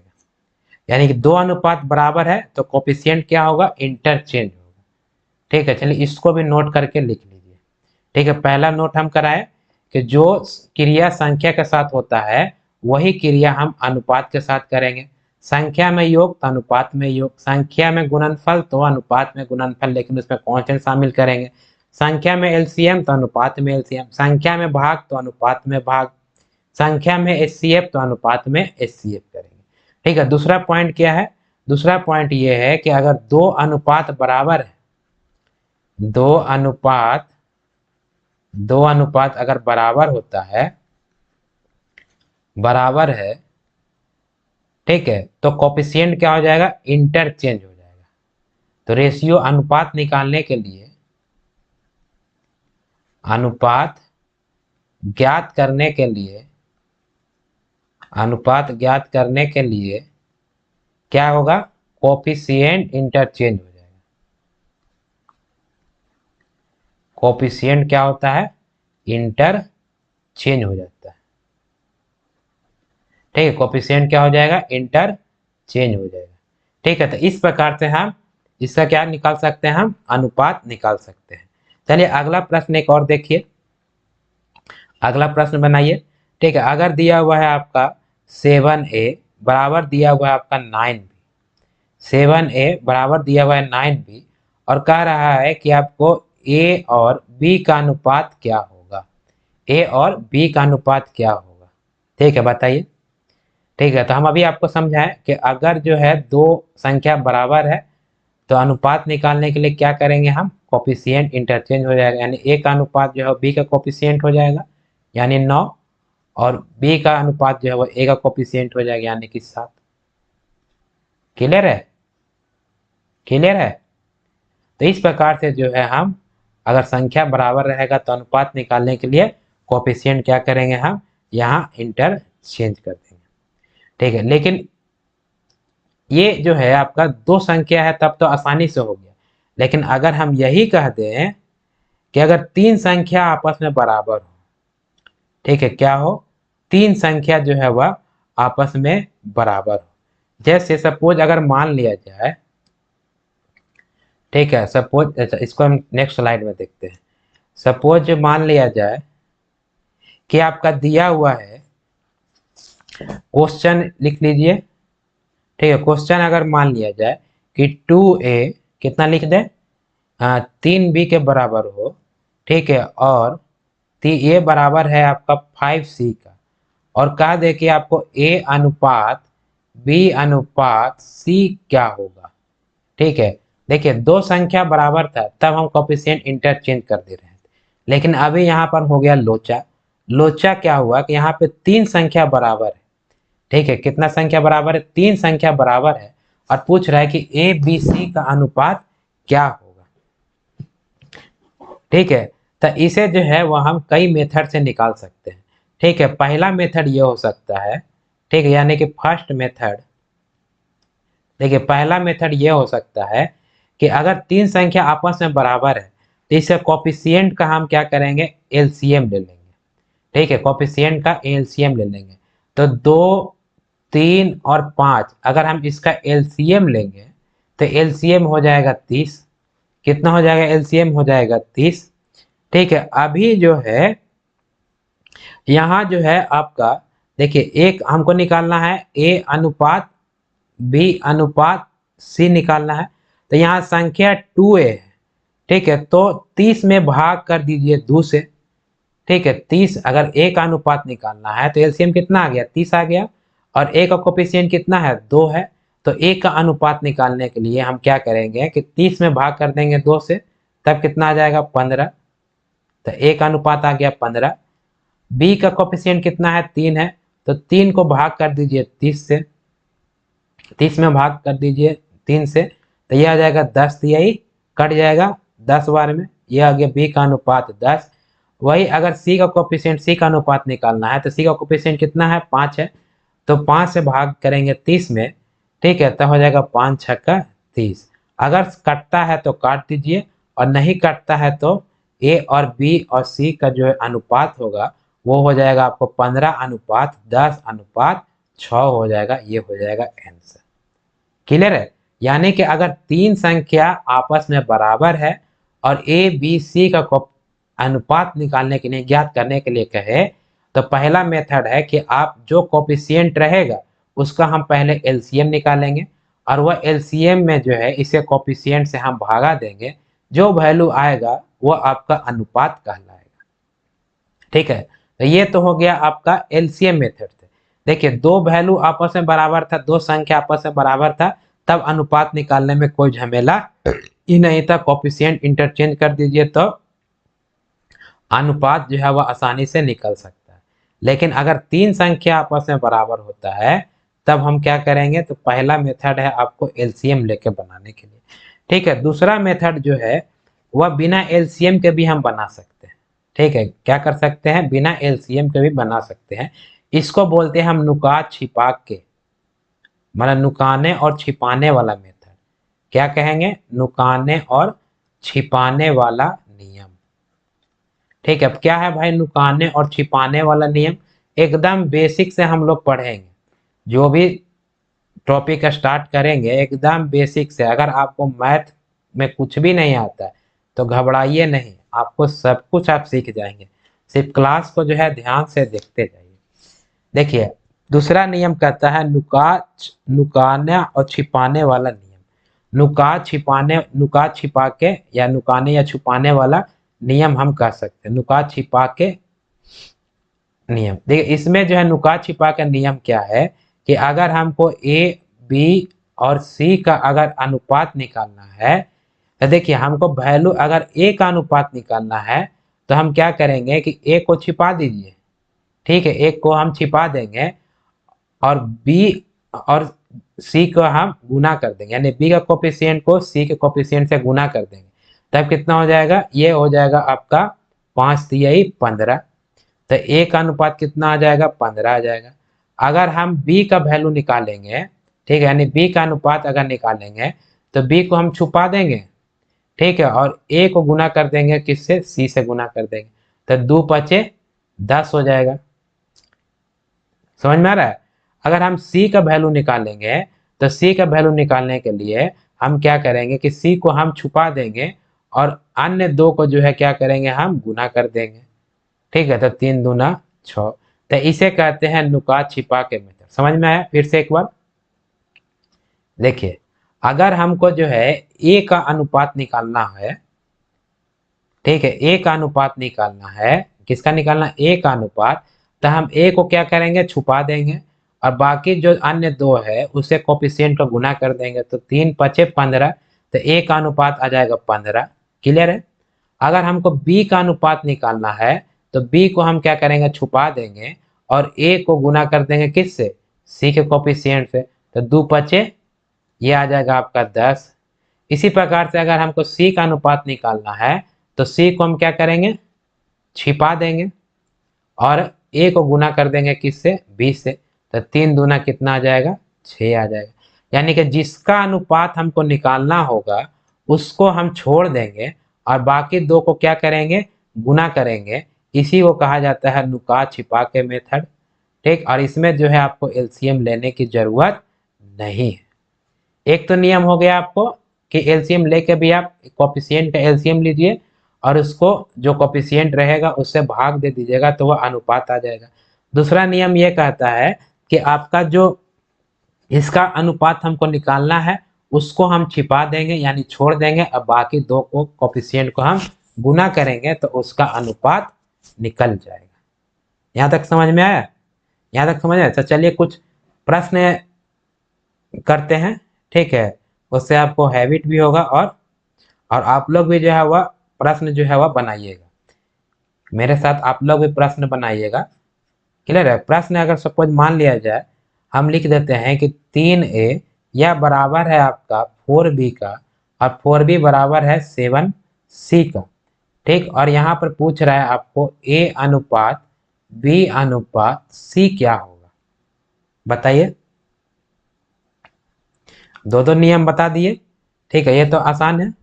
यानी कि दो अनुपात बराबर है तो कोफिशिएंट क्या होगा? इंटरचेंज होगा। ठीक है, चलिए इसको भी नोट करके लिख लीजिए। ठीक है, पहला नोट हम कराए कि जो क्रिया संख्या के साथ होता है वही क्रिया हम अनुपात के साथ करेंगे। संख्या में योग तो अनुपात में योग, संख्या में गुणनफल तो अनुपात में गुणनफल, लेकिन उसमें कांस्टेंट शामिल करेंगे। संख्या में एलसीएम तो अनुपात में एलसीएम, संख्या में भाग तो अनुपात में भाग, संख्या में एचसीएफ तो अनुपात में एचसीएफ करेंगे। ठीक है, दूसरा पॉइंट क्या है? दूसरा पॉइंट ये है कि अगर दो अनुपात बराबर है, दो अनुपात अगर बराबर होता है, बराबर है, ठीक है, तो कोफिशिएंट क्या हो जाएगा? इंटरचेंज हो जाएगा। तो रेशियो अनुपात निकालने के लिए, अनुपात ज्ञात करने के लिए, अनुपात ज्ञात करने के लिए क्या होगा? कोफिशिएंट इंटरचेंज हो जाएगा। कोफिशिएंट क्या होता है? इंटरचेंज हो जाता है। ठीक है, कोफिशिएंट क्या हो जाएगा? इंटरचेंज हो जाएगा। ठीक है, तो इस प्रकार से हम इसका क्या निकाल सकते हैं? हम अनुपात निकाल सकते हैं। चलिए अगला प्रश्न एक और देखिए, अगला प्रश्न बनाइए। ठीक है, अगर दिया हुआ है आपका 7a बराबर दिया हुआ है आपका 9b, 7a बराबर दिया हुआ है 9b, और कह रहा है कि आपको a और b का अनुपात क्या होगा, a और b का अनुपात क्या होगा। ठीक है, बताइए। ठीक है, तो हम अभी आपको समझाएं कि अगर जो है दो संख्या बराबर है तो अनुपात निकालने के लिए क्या करेंगे हम? कोफिशिएंट इंटरचेंज हो जाएगा, यानी a का अनुपात जो है b का कोफिशिएंट हो जाएगा यानी 9, और b का अनुपात जो है वो a का कोफिशिएंट हो जाएगा यानी कि 7। क्लियर है? क्लियर है? तो इस प्रकार से जो है हम अगर संख्या बराबर रहेगा तो अनुपात निकालने के लिए कोफिशिएंट क्या करेंगे? हम यहाँ इंटरचेंज कर देंगे। ठीक है, लेकिन ये जो है आपका दो संख्या है तब तो आसानी से हो गया, लेकिन अगर हम यही कह दें कि अगर तीन संख्या आपस में बराबर हो, ठीक है, क्या हो, तीन संख्या जो है वह आपस में बराबर हो। जैसे सपोज अगर मान लिया जाए, ठीक है, सपोज, अच्छा इसको हम नेक्स्ट स्लाइड में देखते हैं। सपोज मान लिया जाए कि आपका दिया हुआ है, क्वेश्चन लिख लीजिए। ठीक है, क्वेश्चन अगर मान लिया जाए कि 2a कितना लिख दे, 3b के बराबर हो, ठीक है, और ये बराबर है आपका 5c का, और कहा दे कि आपको a अनुपात b अनुपात c क्या होगा। ठीक है, देखिए दो संख्या बराबर था तब हम कोफिशिएंट इंटरचेंज कर दे रहे थे, लेकिन अभी यहाँ पर हो गया लोचा। लोचा क्या हुआ कि यहाँ पे तीन संख्या बराबर है। ठीक है, कितना संख्या बराबर है, तीन संख्या बराबर है, और पूछ रहा है कि ए बी सी का अनुपात क्या होगा। ठीक है, तो इसे जो है वह हम कई मेथड से निकाल सकते हैं। ठीक है, पहला मेथड ये हो सकता है, ठीक है, यानी कि फर्स्ट मेथड, देखिए पहला मेथड ये हो सकता है कि अगर तीन संख्या आपस में बराबर है तो इसे कोफिशिएंट का हम क्या करेंगे, एलसीएम ले लेंगे। ठीक है, कोफिशिएंट का एलसीएम ले लेंगे। तो 2, 3 और 5 अगर हम इसका एलसीएम लेंगे तो एलसीएम हो जाएगा 30। कितना हो जाएगा, एलसीएम हो जाएगा 30। ठीक है, अभी जो है यहाँ जो है आपका, देखिए एक हमको निकालना है ए अनुपात बी अनुपात सी निकालना है। तो यहाँ संख्या 2a है। ठीक है, तो 30 में भाग कर दीजिए 2 से। ठीक है, 30 अगर ए का अनुपात निकालना है तो एलसीएम कितना आ गया, 30 आ गया, और ए का कोफिशिएंट कितना है, 2 है। तो ए का अनुपात निकालने के लिए हम क्या करेंगे कि 30 में भाग कर देंगे 2 से, तब कितना आ जाएगा, 15। तो ए का अनुपात आ गया 15। बी का कोफिशिएंट कितना है, 3 है, तो 3 को भाग कर दीजिए 30 से, 30 में भाग कर दीजिए 3 से, तो यह आ जाएगा 10, यही कट जाएगा 10 बार में, यह आ गया बी का अनुपात 10। वही अगर सी का कोफिशिएंट, सी का अनुपात निकालना है तो सी का कोफिशिएंट कितना है, 5 है, तो 5 से भाग करेंगे 30 में। ठीक है, तो हो जाएगा 5 छक्का 30। अगर कटता है तो काट दीजिए, और नहीं कटता है तो ए और बी और सी का जो अनुपात होगा वो हो जाएगा आपको 15 अनुपात 10 अनुपात 6 हो जाएगा। ये हो जाएगा आंसर। क्लियर है, यानी कि अगर तीन संख्या आपस में बराबर है और ए बी सी का अनुपात निकालने के लिए, ज्ञात करने के लिए कहे, तो पहला मेथड है कि आप जो कोफिशिएंट रहेगा उसका हम पहले एलसीएम निकालेंगे, और वह एलसीएम में जो है इसे कोफिशिएंट से हम भागा देंगे, जो वैल्यू आएगा वो आपका अनुपात कहलाएगा। ठीक है, तो ये तो हो गया आपका एलसीएम मेथड से। देखिए दो वैल्यू आपस में बराबर था, दो संख्या आपस में बराबर था, तब अनुपात निकालने में कोई झमेला ही नहीं था, कोफिशिएंट इंटरचेंज कर दीजिए तो अनुपात जो है वह आसानी से निकल सकता है। लेकिन अगर तीन संख्या आपस में बराबर होता है तब हम क्या करेंगे, तो पहला मेथड है आपको एलसीएम लेके बनाने के लिए। ठीक है, दूसरा मेथड जो है वह बिना एलसीएम के भी हम बना सकते हैं। ठीक है, क्या कर सकते हैं, बिना एलसीएम के भी बना सकते हैं। इसको बोलते हैं हम नुका छिपा के, मतलब नुकाने और छिपाने वाला मेथड। क्या कहेंगे, नुकाने और छिपाने वाला नियम। ठीक है, अब क्या है भाई नुकाने और छिपाने वाला नियम, एकदम बेसिक से हम लोग पढ़ेंगे। जो भी टॉपिक स्टार्ट करेंगे एकदम बेसिक से। अगर आपको मैथ में कुछ भी नहीं आता है तो घबराइए नहीं, आपको सब कुछ आप सीख जाएंगे। सिर्फ क्लास को जो है ध्यान से देखते जाइए। देखिए दूसरा नियम कहता है नुकाने और छिपाने वाला नियम। नुका छिपा के, या नुकाने या छुपाने वाला नियम हम कह सकते हैं, नुका छिपा के नियम। देखिए इसमें जो है नुका छिपा का नियम क्या है कि अगर हमको ए बी और सी का अगर अनुपात निकालना है, तो देखिए हमको वैल्यू अगर ए का अनुपात निकालना है तो हम क्या करेंगे कि ए को छिपा दीजिए। ठीक है, ए को हम छिपा देंगे और बी और सी को हम गुना कर देंगे, यानी बी का कोफिशिएंट को सी के कोफिशिएंट से गुना कर देंगे, तब कितना हो जाएगा, ये हो जाएगा आपका 5 तिहाई 15। तो a का अनुपात कितना आ जाएगा, 15 आ जाएगा। अगर हम b का वैल्यू निकालेंगे, ठीक है, यानी b का अनुपात अगर निकालेंगे तो b को हम छुपा देंगे, ठीक है, और a को गुना कर देंगे किससे, c से गुना कर देंगे, तो 2 पचे 10 हो जाएगा। समझ में आ रहा है। अगर हम c का वैल्यू निकालेंगे तो c का वैल्यू निकालने के लिए हम क्या करेंगे कि c को हम छुपा देंगे और अन्य दो को जो है क्या करेंगे, हम गुना कर देंगे, ठीक है, तो 3 दूना 6। तो इसे कहते हैं नुका छिपा के मेथड। समझ में आया। फिर से एक बार देखिए, अगर हमको जो है a का अनुपात निकालना है, ठीक है, a का अनुपात निकालना है, किसका निकालना, a का अनुपात, तो हम a को क्या करेंगे, छुपा देंगे और बाकी जो अन्य दो है उसे कोफिशिएंट को गुना कर देंगे, तो 3 पचे 15, तो a का अनुपात आ जाएगा 15। क्लियर है। अगर हमको b का अनुपात निकालना है तो b को हम क्या करेंगे, छुपा देंगे और a को गुना कर देंगे किससे, c के कोफिशिएंट से, तो 2 पचे ये आ जाएगा आपका 10। इसी प्रकार से अगर हमको c का अनुपात निकालना है तो c को हम क्या करेंगे, छिपा देंगे और a को गुना कर देंगे किससे, 20 से, तो 3 दूना कितना आ जाएगा, 6 आ जाएगा। यानी कि जिसका अनुपात हमको निकालना होगा उसको हम छोड़ देंगे और बाकी दो को क्या करेंगे, गुना करेंगे। इसी को कहा जाता है नुका छिपा के मेथड, ठीक। और इसमें जो है आपको एलसीएम लेने की जरूरत नहीं है। एक तो नियम हो गया आपको कि एलसीएम लेके भी आप कोफिशिएंट का एलसीएम लीजिए और उसको जो कोफिशिएंट रहेगा उससे भाग दे दीजिएगा तो वह अनुपात आ जाएगा। दूसरा नियम यह कहता है कि आपका जो इसका अनुपात हमको निकालना है उसको हम छिपा देंगे यानी छोड़ देंगे और बाकी दो को कोफिशिएंट को हम गुना करेंगे तो उसका अनुपात निकल जाएगा। यहाँ तक समझ में आया, यहाँ तक समझ आया। तो चलिए कुछ प्रश्न करते हैं, ठीक है, उससे आपको हैबिट भी होगा और आप लोग भी जो है वह प्रश्न जो है वह बनाइएगा, मेरे साथ आप लोग भी प्रश्न बनाइएगा। क्लियर है। प्रश्न अगर सपोज मान लिया जाए, हम लिख देते हैं कि 3a यह बराबर है आपका 4b का और 4b बराबर है 7c का, ठीक। और यहाँ पर पूछ रहा है आपको a अनुपात b अनुपात c क्या होगा, बताइए। दो नियम बता दिए, ठीक है, ये तो आसान है।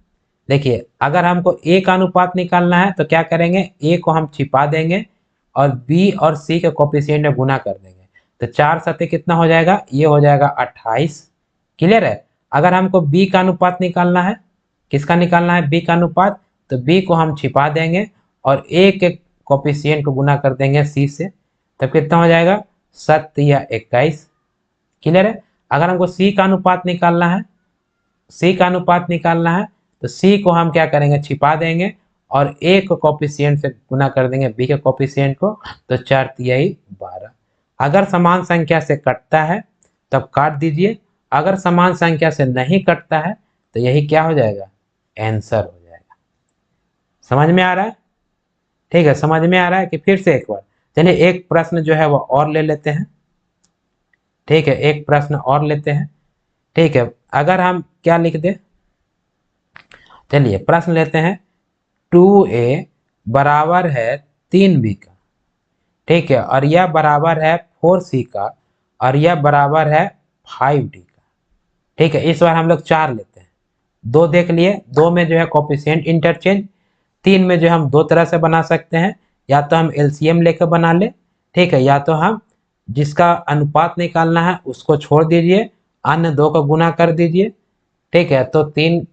देखिए, अगर हमको a का अनुपात निकालना है तो क्या करेंगे, a को हम छिपा देंगे और b और c के कोफिशिएंट में गुना कर देंगे, तो 4 सते कितना हो जाएगा, ये हो जाएगा 28। क्लियर है। अगर हमको b का अनुपात निकालना है, किसका निकालना है, b का अनुपात, तो b को हम छिपा देंगे और a के कोफिशिएंट को गुना कर देंगे c से, तब कितना हो जाएगा, 7 या 21। क्लियर है। अगर हमको c का अनुपात निकालना है, c का अनुपात निकालना है तो c को हम क्या करेंगे, छिपा देंगे और a को कोफिशिएंट से गुना कर देंगे b के कोफिशिएंट को, तो 4 तिहाई 12। अगर समान संख्या से कटता है तब काट दीजिए, अगर समान संख्या से नहीं कटता है तो यही क्या हो जाएगा, आंसर हो जाएगा। समझ में आ रहा है, ठीक है, समझ में आ रहा है कि फिर से एक बार। चलिए एक प्रश्न जो है वो और ले लेते हैं, ठीक है, एक प्रश्न और लेते हैं, ठीक है। अगर हम क्या लिख दे, चलिए प्रश्न लेते हैं 2a बराबर है 3b का, ठीक है, और यह बराबर है 4c का और यह बराबर है 5d का, ठीक है। इस बार हम लोग 4 लेते हैं, 2 देख लिए, 2 में जो है कोफिशिएंट इंटरचेंज, 3 में जो हम दो तरह से बना सकते हैं, या तो हम एलसीएम लेकर बना ले, ठीक है, या तो हम जिसका अनुपात निकालना है उसको छोड़ दीजिए, अन्य दो को गुना कर दीजिए, ठीक है, तो 3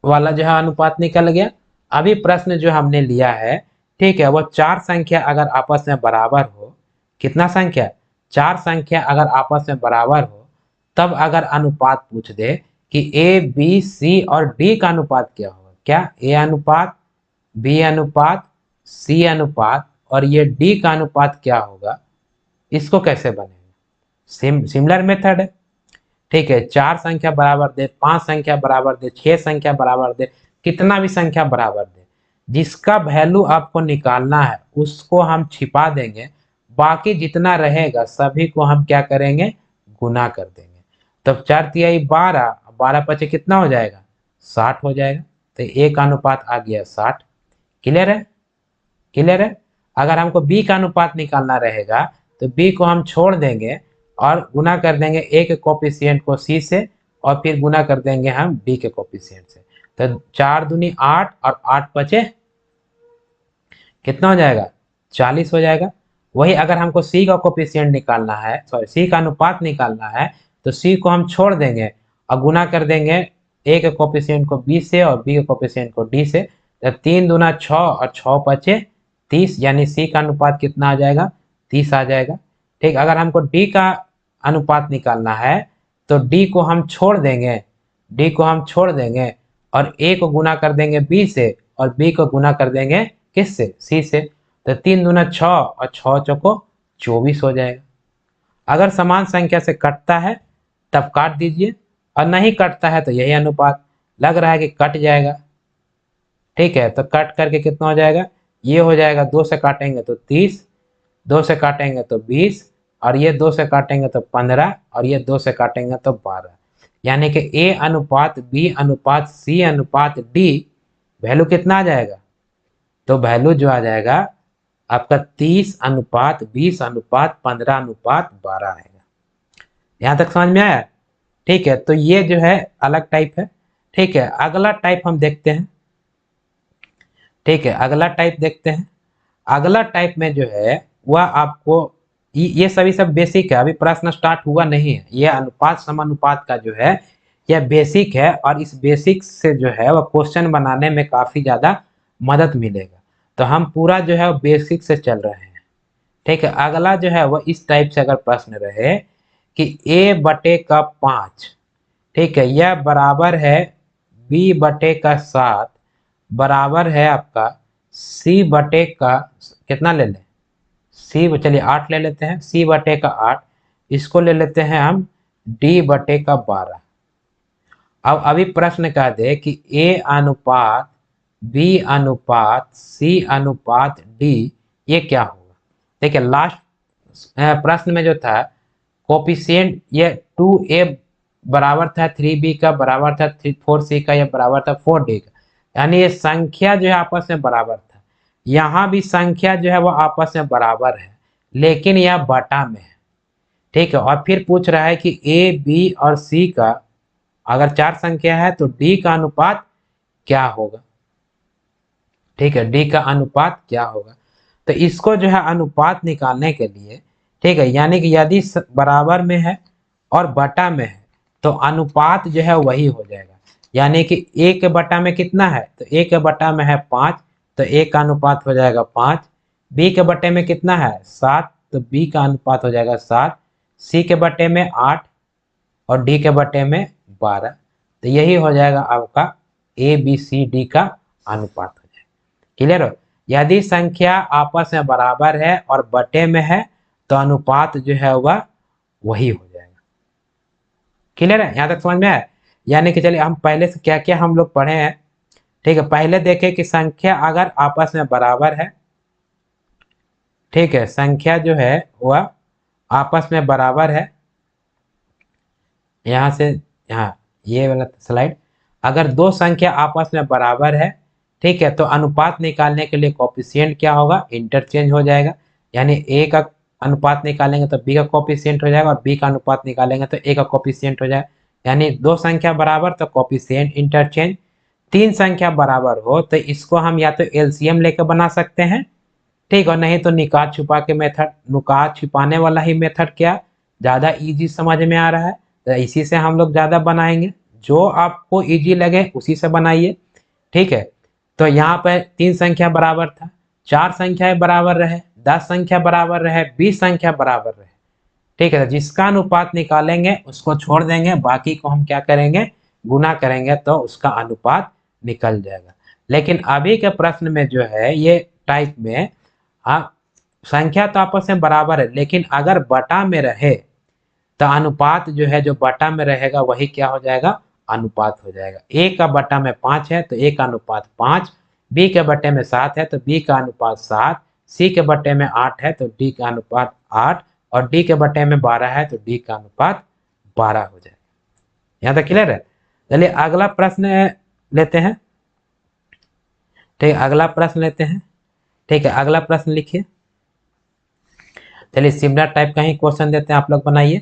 वाला जो है अनुपात निकल गया। अभी प्रश्न जो हमने लिया है, ठीक है, वो 4 संख्या अगर आपस में बराबर हो, कितना संख्या, 4 संख्या अगर आपस में बराबर हो, तब अगर अनुपात पूछ दे कि ए बी सी और डी का अनुपात क्या होगा, क्या ए अनुपात बी अनुपात सी अनुपात और ये डी का अनुपात क्या होगा, इसको कैसे बनेगा, सिमिलर मेथड है, ठीक है। 4 संख्या बराबर दे, 5 संख्या बराबर दे, 6 संख्या बराबर दे, कितना भी संख्या बराबर दे, जिसका वैल्यू आपको निकालना है उसको हम छिपा देंगे, बाकी जितना रहेगा सभी को हम क्या करेंगे, गुना कर देंगे। तब 4 तिहाई 12, 12 पचे कितना हो जाएगा, 60 हो जाएगा, तो एक अनुपात आ गया 60। क्लियर है, क्लियर है। अगर हमको बी का अनुपात निकालना रहेगा तो बी को हम छोड़ देंगे और गुना कर देंगे ए के कोफिशिएंट को सी से, और फिर गुना कर देंगे हम बी के कोफिशिएंट से। तो 4 दूनी 8 और 8 बचे कितना हो जाएगा, 40 हो जाएगा। वही अगर हमको सी का कोफिशिएंट निकालना है, सॉरी सी का अनुपात निकालना है, तो सी को हम छोड़ देंगे और गुना कर देंगे ए के कोफिशिएंट को बी से और बी के कोफिशिएंट को डी से। तो 3 दूना 6 और 6 बचे 30, यानी सी का अनुपात कितना आ जाएगा, 30 आ जाएगा। ठीक, अगर हमको डी का अनुपात निकालना है तो डी को हम छोड़ देंगे, डी को हम छोड़ देंगे और ए को गुना कर देंगे बी से और बी को गुना कर देंगे किससे, सी से। तो 3 दूना 6 और 6 चौको 24 हो जाएगा। अगर समान संख्या से कटता है तब काट दीजिए, और नहीं कटता है तो यही अनुपात। लग रहा है कि कट जाएगा, ठीक है, तो कट करके कितना हो जाएगा, ये हो जाएगा 2 से काटेंगे तो 30, 2 से काटेंगे तो 20, और ये 2 से काटेंगे तो 15, और ये 2 से काटेंगे तो 12। यानी कि ए अनुपात बी अनुपात सी अनुपात डी वैल्यू कितना आ जाएगा, तो वैल्यू जो आ जाएगा आपका 30 अनुपात 20 अनुपात 15 अनुपात 12 आएगा। यहां तक समझ में आया। ठीक है, तो ये जो है अलग टाइप है। ठीक है, अगला टाइप हम देखते हैं। ठीक है, अगला टाइप देखते हैं। अगला टाइप में जो है वह आपको ये सभी सब बेसिक है, अभी प्रश्न स्टार्ट हुआ नहीं है। ये अनुपात समानुपात का जो है यह बेसिक है, और इस बेसिक से जो है वह क्वेश्चन बनाने में काफी ज्यादा मदद मिलेगा। तो हम पूरा जो है बेसिक से चल रहे हैं। ठीक है, अगला जो है वह इस टाइप से अगर प्रश्न रहे कि a बटे का 5, ठीक है, यह बराबर है b बटे का 7 बराबर है आपका c बटे का कितना ले लें, c चलिए 8 ले लेते हैं, c बटे का 8, इसको ले लेते हैं हम d बटे का 12। अब अभी प्रश्न कह दे कि a अनुपात b अनुपात c अनुपात d ये क्या होगा। देखिए लास्ट प्रश्न में जो था कोफिशिएंट ये 2a बराबर था 3b का बराबर था 4c का, या बराबर था 4d का, यानी ये संख्या जो है आपस में बराबर था। यहाँ भी संख्या जो है वो आपस में बराबर है, लेकिन यह बटा में है। ठीक है, और फिर पूछ रहा है कि a b और c का अगर 4 संख्या है तो d का अनुपात क्या होगा। ठीक है, d का अनुपात क्या होगा। तो इसको जो है अनुपात निकालने के लिए, ठीक है, यानी कि यदि बराबर में है और बटा में है तो अनुपात जो है वही हो जाएगा। यानी कि a के बटा में कितना है, तो a के बटा में है 5, तो a का अनुपात हो जाएगा 5। b के बटे में कितना है 7, तो b का अनुपात हो जाएगा 7। c के बटे में 8 और d के बटे में 12। तो यही हो जाएगा आपका a b c d का अनुपात हो जाएगा। क्लियर हो। यदि संख्या आपस में बराबर है और बटे में है तो अनुपात जो है वह वही हो जाएगा। क्लियर है, यहां तक समझ में आया। यानी कि चलिए हम पहले से क्या क्या हम लोग पढ़े हैं। ठीक है, पहले देखें कि संख्या अगर आपस में बराबर है, ठीक है, संख्या जो है वह आपस में बराबर है, यहां से यहाँ ये वाला स्लाइड, अगर दो संख्या आपस में बराबर है, ठीक है, तो अनुपात निकालने के लिए कोफिशिएंट क्या होगा, इंटरचेंज हो जाएगा। यानी a का अनुपात निकालेंगे तो b का कोफिशिएंट हो जाएगा, और b का अनुपात निकालेंगे तो a का कोफिशिएंट हो जाएगा। यानी दो संख्या बराबर तो कोफिशिएंट इंटरचेंज। तीन संख्या बराबर हो तो इसको हम या तो एलसीएम लेकर बना सकते हैं, ठीक, और नहीं तो निकाल छुपा के मेथड, नुकात छिपाने वाला ही मेथड क्या ज्यादा इजी समझ में आ रहा है, तो इसी से हम लोग ज्यादा बनाएंगे। जो आपको इजी लगे उसी से बनाइए। ठीक है, तो यहाँ पर 3 संख्या बराबर था, 4 संख्याएं बराबर रहे, 10 संख्या बराबर रहे, 20 संख्या बराबर रहे। ठीक है, जिसका अनुपात निकालेंगे उसको छोड़ देंगे, बाकी को हम क्या करेंगे, गुना करेंगे तो उसका अनुपात निकल जाएगा। लेकिन अभी के प्रश्न में जो है ये टाइप में आप संख्या तो आपस में बराबर है, लेकिन अगर बटा में रहे तो अनुपात जो है जो बटा में रहेगा वही क्या हो जाएगा, अनुपात हो जाएगा। a का बटा में 5 है तो a का अनुपात 5, b के बटे में 7 है तो b का अनुपात 7, c के बटे में 8 है तो d का अनुपात 8, और d के बटे में 12 है तो d का अनुपात 12 हो जाएगा। यहाँ तक क्लियर है। चलिए अगला प्रश्न लेते हैं। ठीक, अगला प्रश्न लेते हैं। ठीक है, अगला प्रश्न लिखिए। चलिए सिमिलर टाइप का ही क्वेश्चन देते हैं, आप लोग बनाइए।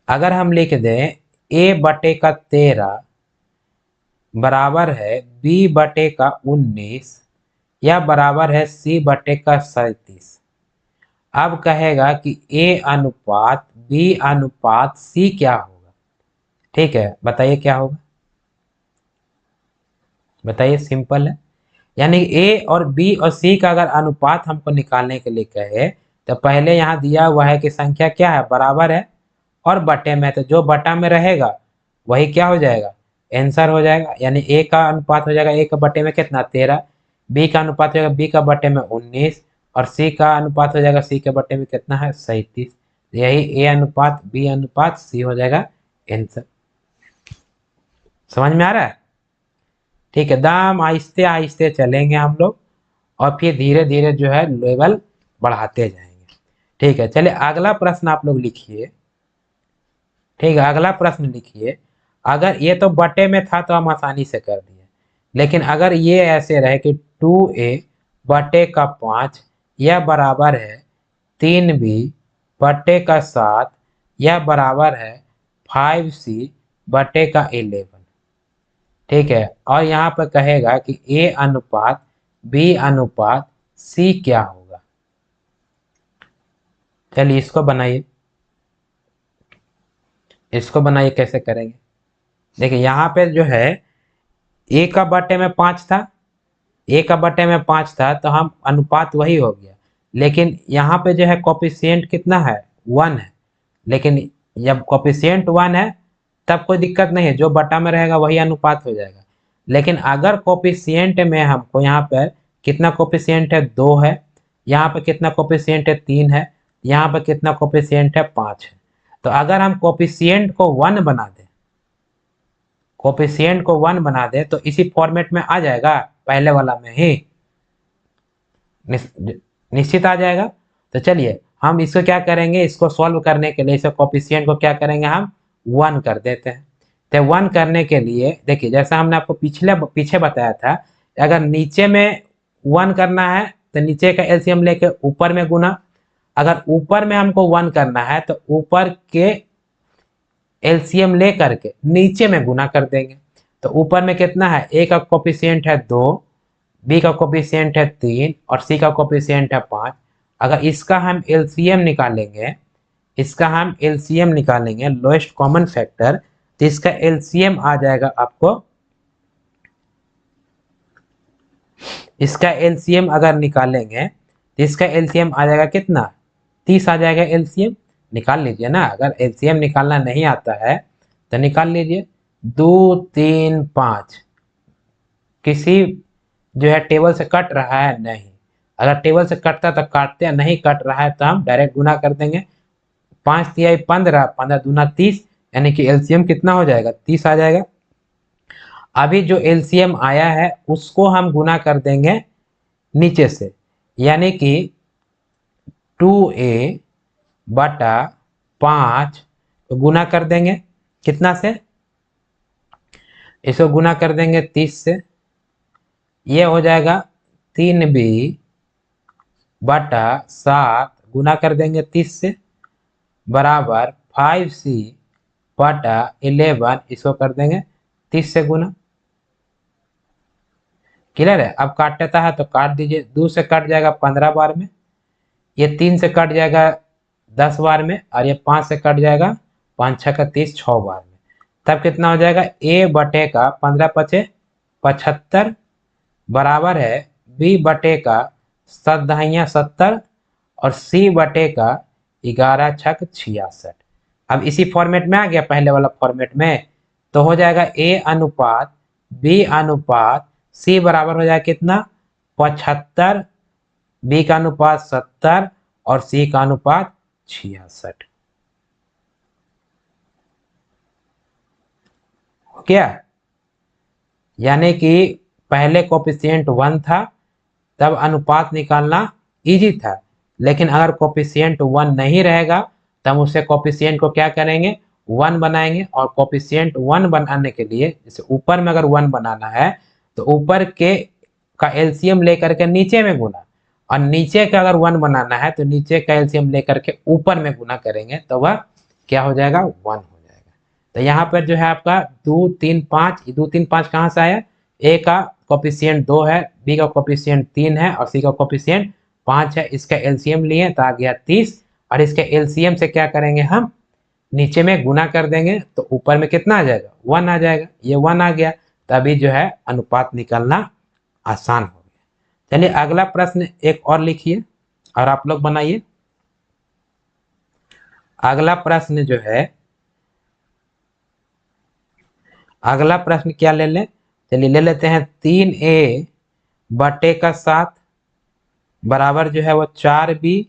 अगर हम लिख दें a/13 बराबर है b/19 या बराबर है c/37, अब कहेगा कि a अनुपात b अनुपात c क्या होगा। ठीक है, बताइए क्या होगा, बताइए, सिंपल है। यानी a और b और c का अगर अनुपात हमको निकालने के लिए कहे तो पहले यहाँ दिया हुआ है कि संख्या क्या है, बराबर है और बटे में, तो जो बटा में रहेगा वही क्या हो जाएगा, आंसर हो जाएगा। यानी a का अनुपात हो जाएगा a का बटे में कितना, 13, b का अनुपात हो जाएगा b का बटे में 19 और c का अनुपात हो जाएगा c के बटे में कितना है, 37। यही a अनुपात b अनुपात c हो जाएगा आंसर। समझ में आ रहा है। ठीक है, दाम आहिस्ते आहिस्ते चलेंगे हम लोग और फिर धीरे धीरे जो है लेवल बढ़ाते जाएंगे। ठीक है, चलिए अगला प्रश्न आप लोग लिखिए। ठीक है, अगला प्रश्न लिखिए। अगर ये तो बटे में था तो हम आसानी से कर दिए, लेकिन अगर ये ऐसे रहे कि 2a/5 यह बराबर है 3b/7 यह बराबर है 5c/11। ठीक है, और यहाँ पर कहेगा कि a अनुपात b अनुपात c क्या होगा। चलिए इसको बनाइए, इसको बनाइए, कैसे करेंगे। देखिए यहाँ पे जो है a का बटे में 5 था, a का बटे में 5 था तो हम अनुपात वही हो गया, लेकिन यहाँ पे जो है कोफिशिएंट कितना है, 1 है। लेकिन जब कोफिशिएंट 1 है तब कोई दिक्कत नहीं है, जो बटा में रहेगा वही अनुपात हो जाएगा। लेकिन अगर कोफिशिएंट में हमको यहाँ पर कितना कोफिशिएंट है, 2 है, यहाँ पर कितना कोफिशिएंट है, 3 है, यहाँ पर कितना कोफिशिएंट है, 5 है। तो अगर हम कोफिशिएंट को 1 बना दें, कोफिशिएंट को 1 बना दे तो इसी फॉर्मेट में आ जाएगा, पहले वाला में ही निश्चित आ जाएगा। तो चलिए हम इसको क्या करेंगे, इसको सॉल्व करने के लिए इसे कोफिशिएंट को क्या करेंगे, हम 1 कर देते हैं। तो 1 करने के लिए देखिए जैसा हमने आपको पीछे बताया था, अगर नीचे में 1 करना है तो नीचे का एलसीएम लेके ऊपर में गुना, अगर ऊपर में हमको 1 करना है तो ऊपर के एलसीएम ले करके नीचे में गुना कर देंगे। तो ऊपर में कितना है, a का कोफिशिएंट है 2, b का कोफिशिएंट है 3 और c का कोफिशिएंट है 5। अगर इसका हम एलसीएम निकालेंगे, इसका हम एलसीएम निकालेंगे लोएस्ट कॉमन फैक्टर, तो इसका एलसीएम आ जाएगा आपको, इसका एलसीएम अगर निकालेंगे तो इसका एलसीएम आ जाएगा कितना, 30 आ जाएगा एलसीएम। निकाल लीजिए ना, अगर एलसीएम निकालना नहीं आता है तो निकाल लीजिए। 2 3 5 किसी जो है टेबल से कट रहा है नहीं, अगर टेबल से कटता तो काटते हैं, नहीं कट रहा है तो हम डायरेक्ट गुना कर देंगे। 5 तिहाई 15, 15 दूना 30, यानी कि एलसीएम कितना हो जाएगा, 30 आ जाएगा। अभी जो एलसीएम आया है उसको हम गुना कर देंगे नीचे से, यानी कि 2a/5 तो गुना कर देंगे कितना से, इसको गुना कर देंगे 30 से, ये हो जाएगा 3b/7 गुना कर देंगे 30 से बराबर 5c/11, इसको कर देंगे 30 से गुना। क्लियर है। अब काटता है तो काट दीजिए, 2 से कट जाएगा 15 बार में, ये 3 से कट जाएगा 10 बार में और ये 5 से कट जाएगा 5 6 का 30, 6 बार में। तब कितना हो जाएगा, a बटे का 15 पचे 75 बराबर है b बटे का 7 दहाइयाँ 70 और c बटे का 11 छक 66। अब इसी फॉर्मेट में आ गया, पहले वाला फॉर्मेट में, तो हो जाएगा a अनुपात b अनुपात c बराबर हो जाएगा कितना, 75, b का अनुपात 70 और c का अनुपात 66। क्या, यानी कि पहले कोफिशिएंट 1 था तब अनुपात निकालना इजी था, लेकिन अगर कोफिशिएंट 1 नहीं रहेगा तो हम उससे कोफिशिएंट को क्या करेंगे, 1 बनाएंगे। और कोफिशिएंट 1 बनाने के लिए जैसे ऊपर में अगर 1 बनाना है तो ऊपर के का एलसीएम लेकर के नीचे में गुना, और नीचे का अगर 1 बनाना है तो नीचे का एलसीएम लेकर के ऊपर में गुना करेंगे तो वह क्या हो जाएगा, 1 हो जाएगा। तो यहाँ पर जो है आपका 2 3 5, 2 3 5 कहाँ से आया, ए का कोफिशिएंट 2 है, बी का कोफिशिएंट 3 है और सी का कोफिशिएंट 5 है। इसका एलसीएम लिए तो आ गया 30, और इसके एलसीएम से क्या करेंगे, हम नीचे में गुना कर देंगे तो ऊपर में कितना आ जाएगा, 1 आ जाएगा। ये 1 आ गया, तभी जो है अनुपात निकालना आसान हो गया। चलिए अगला प्रश्न एक और लिखिए और आप लोग बनाइए। अगला प्रश्न जो है, अगला प्रश्न क्या ले लें, चलिए ले लेते हैं 3a बटे का 7 बराबर जो है वो 4b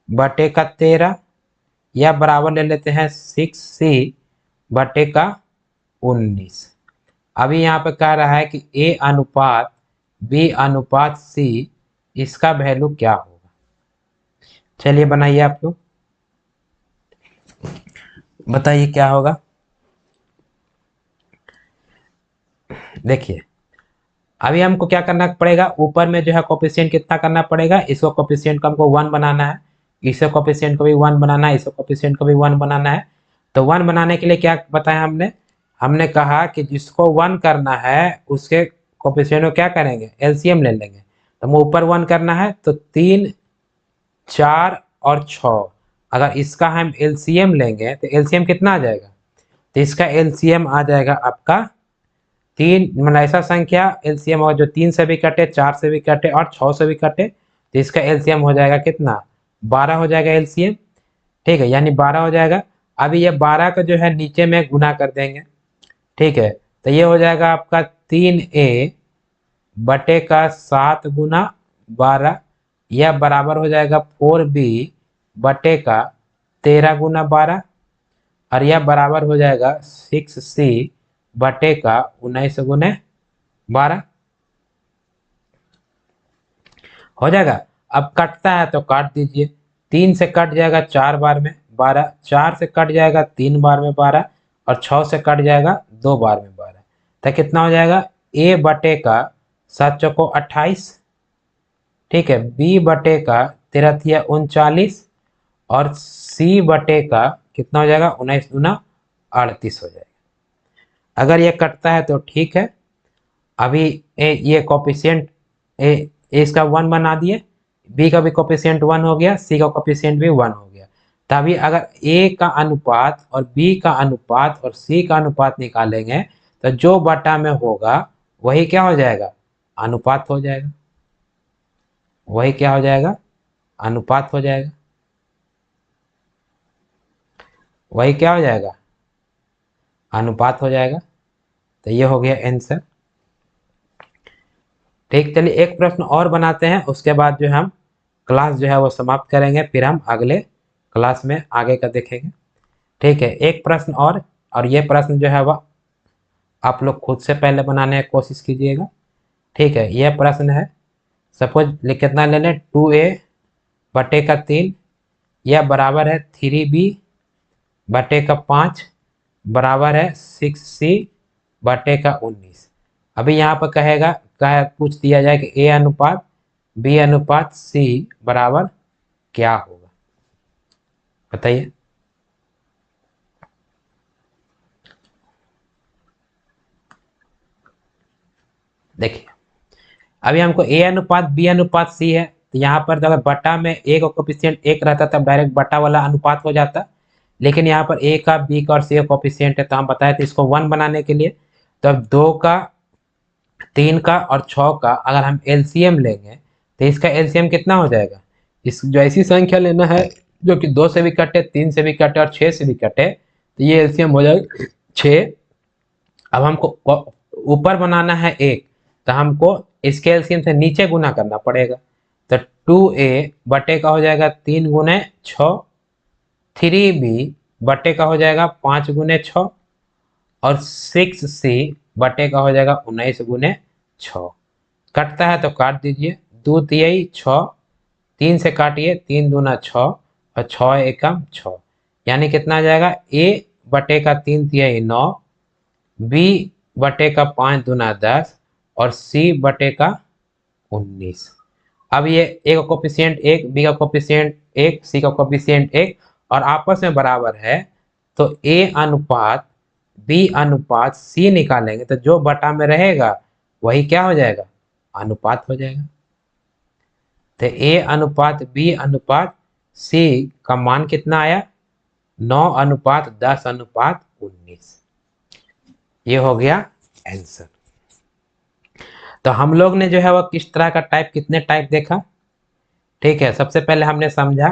बटे का 13, या बराबर ले लेते हैं 6c बटे का 19। अभी यहाँ पे कह रहा है कि a अनुपात b अनुपात c, इसका वैल्यू क्या होगा। चलिए बनाइए आप लोग, बताइए क्या होगा। देखिए अभी हमको क्या करना पड़ेगा, ऊपर में जो है कोफिशिएंट कितना करना पड़ेगा, इसको कोफिशिएंट को हमको 1 बनाना है, इसको कोफिशिएंट को भी 1 बनाना है, इसको कोफिशिएंट को भी 1 बनाना है। तो 1 बनाने के लिए क्या बताया हमने, हमने कहा कि जिसको 1 करना है उसके कोफिशिएंट को क्या करेंगे, एलसीएम ले लेंगे। तो हमें ऊपर 1 करना है तो 3 4 और 6, अगर इसका हम एलसीएम लेंगे तो एलसीएम कितना आ जाएगा, तो इसका एलसीएम आ जाएगा आपका 3, मतलब ऐसा संख्या एलसीएम होगा जो 3 से भी कटे, 4 से भी कटे और 6 से भी कटे, तो इसका एलसीएम हो जाएगा कितना, 12 हो जाएगा एलसीएम। ठीक है, यानी 12 हो जाएगा। अभी ये 12 का जो है नीचे में गुना कर देंगे। ठीक है, तो ये हो जाएगा आपका 3a बटे का 7 गुना 12, यह बराबर हो जाएगा 4b बटे का 13 गुना 12, और यह बराबर हो जाएगा 6c बटे का 19 गुने 12 हो जाएगा। अब कटता है तो काट दीजिए, 3 से कट जाएगा 4 बार में 12, 4 से कट जाएगा 3 बार में 12, और 6 से कट जाएगा 2 बार में 12, तो कितना हो जाएगा, a बटे का 7 चौको 28, ठीक है, b बटे का 13 तिया 39, और c बटे का कितना हो जाएगा, 19 दूना 38 हो जाएगा। अगर ये कटता है तो ठीक है। अभी ये कोफिशिएंट ए इसका 1 बना दिए, बी का भी कोफिशिएंट 1 हो गया, सी का कोफिशिएंट भी 1 हो गया। तभी अगर ए का अनुपात और बी का अनुपात और सी का अनुपात निकालेंगे तो जो बटा में होगा वही क्या हो जाएगा, अनुपात हो जाएगा, वही क्या हो जाएगा, अनुपात हो जाएगा, वही क्या हो जाएगा, अनुपात हो जाएगा। तो ये हो गया आंसर। ठीक, चलिए एक प्रश्न और बनाते हैं, उसके बाद जो हम क्लास जो है वो समाप्त करेंगे, फिर हम अगले क्लास में आगे का देखेंगे। ठीक है, एक प्रश्न और ये प्रश्न जो है वह आप लोग खुद से पहले बनाने की कोशिश कीजिएगा। ठीक है, यह प्रश्न है, सपोज कितना ले लें, 2a बटे का 3, यह बराबर है 3b बटे का 5 बराबर है 6c बटे का 19। अभी यहाँ पर कहेगा, पूछ दिया जाए कि a अनुपात b अनुपात c बराबर क्या होगा, बताइए। देखिए अभी हमको a अनुपात b अनुपात c है, तो यहाँ पर अगर बटा में a का कोफिशिएंट 1 रहता तब डायरेक्ट बटा वाला अनुपात हो जाता, लेकिन यहाँ पर a का b का और c का कोफिशिएंट है, तो हम बताए थे इसको 1 बनाने के लिए, तो अब 2 का 3 का और 6 का अगर हम एलसीएम लेंगे तो इसका एलसीएम कितना हो जाएगा, इस जो ऐसी संख्या लेना है जो कि 2 से भी कटे, 3 से भी कटे और 6 से भी कटे, तो ये एलसीएम हो जाएगा 6। अब हमको ऊपर बनाना है 1, तो हमको इसके एलसीएम से नीचे गुना करना पड़ेगा, तो 2a बटे का हो जाएगा 3 गुने 6, 3b बटे का हो जाएगा 5 गुने 6, और 6c बटे का हो जाएगा 19 गुने 6। कटता है तो काट दीजिए, 2 तिहाई 6, 3 से काटिए, 3 दूना 6 और 6 एकम 6, यानी कितना आ जाएगा, a बटे का 3 तिहाई 9, b बटे का 5 दूना 10, और सी बटे का 19। अब ये ए का कोफिशिएंट 1, बी का कोफिशिएंट 1, सी का कोफिशिएंट 1 और आपस में बराबर है, तो ए अनुपात बी अनुपात सी निकालेंगे तो जो बटा में रहेगा वही क्या हो जाएगा, अनुपात हो जाएगा। तो ए अनुपात बी अनुपात सी का मान कितना आया, 9 अनुपात 10 अनुपात 19। ये हो गया आंसर। तो हम लोग ने जो है वो किस तरह का टाइप, कितने टाइप देखा, ठीक है। सबसे पहले हमने समझा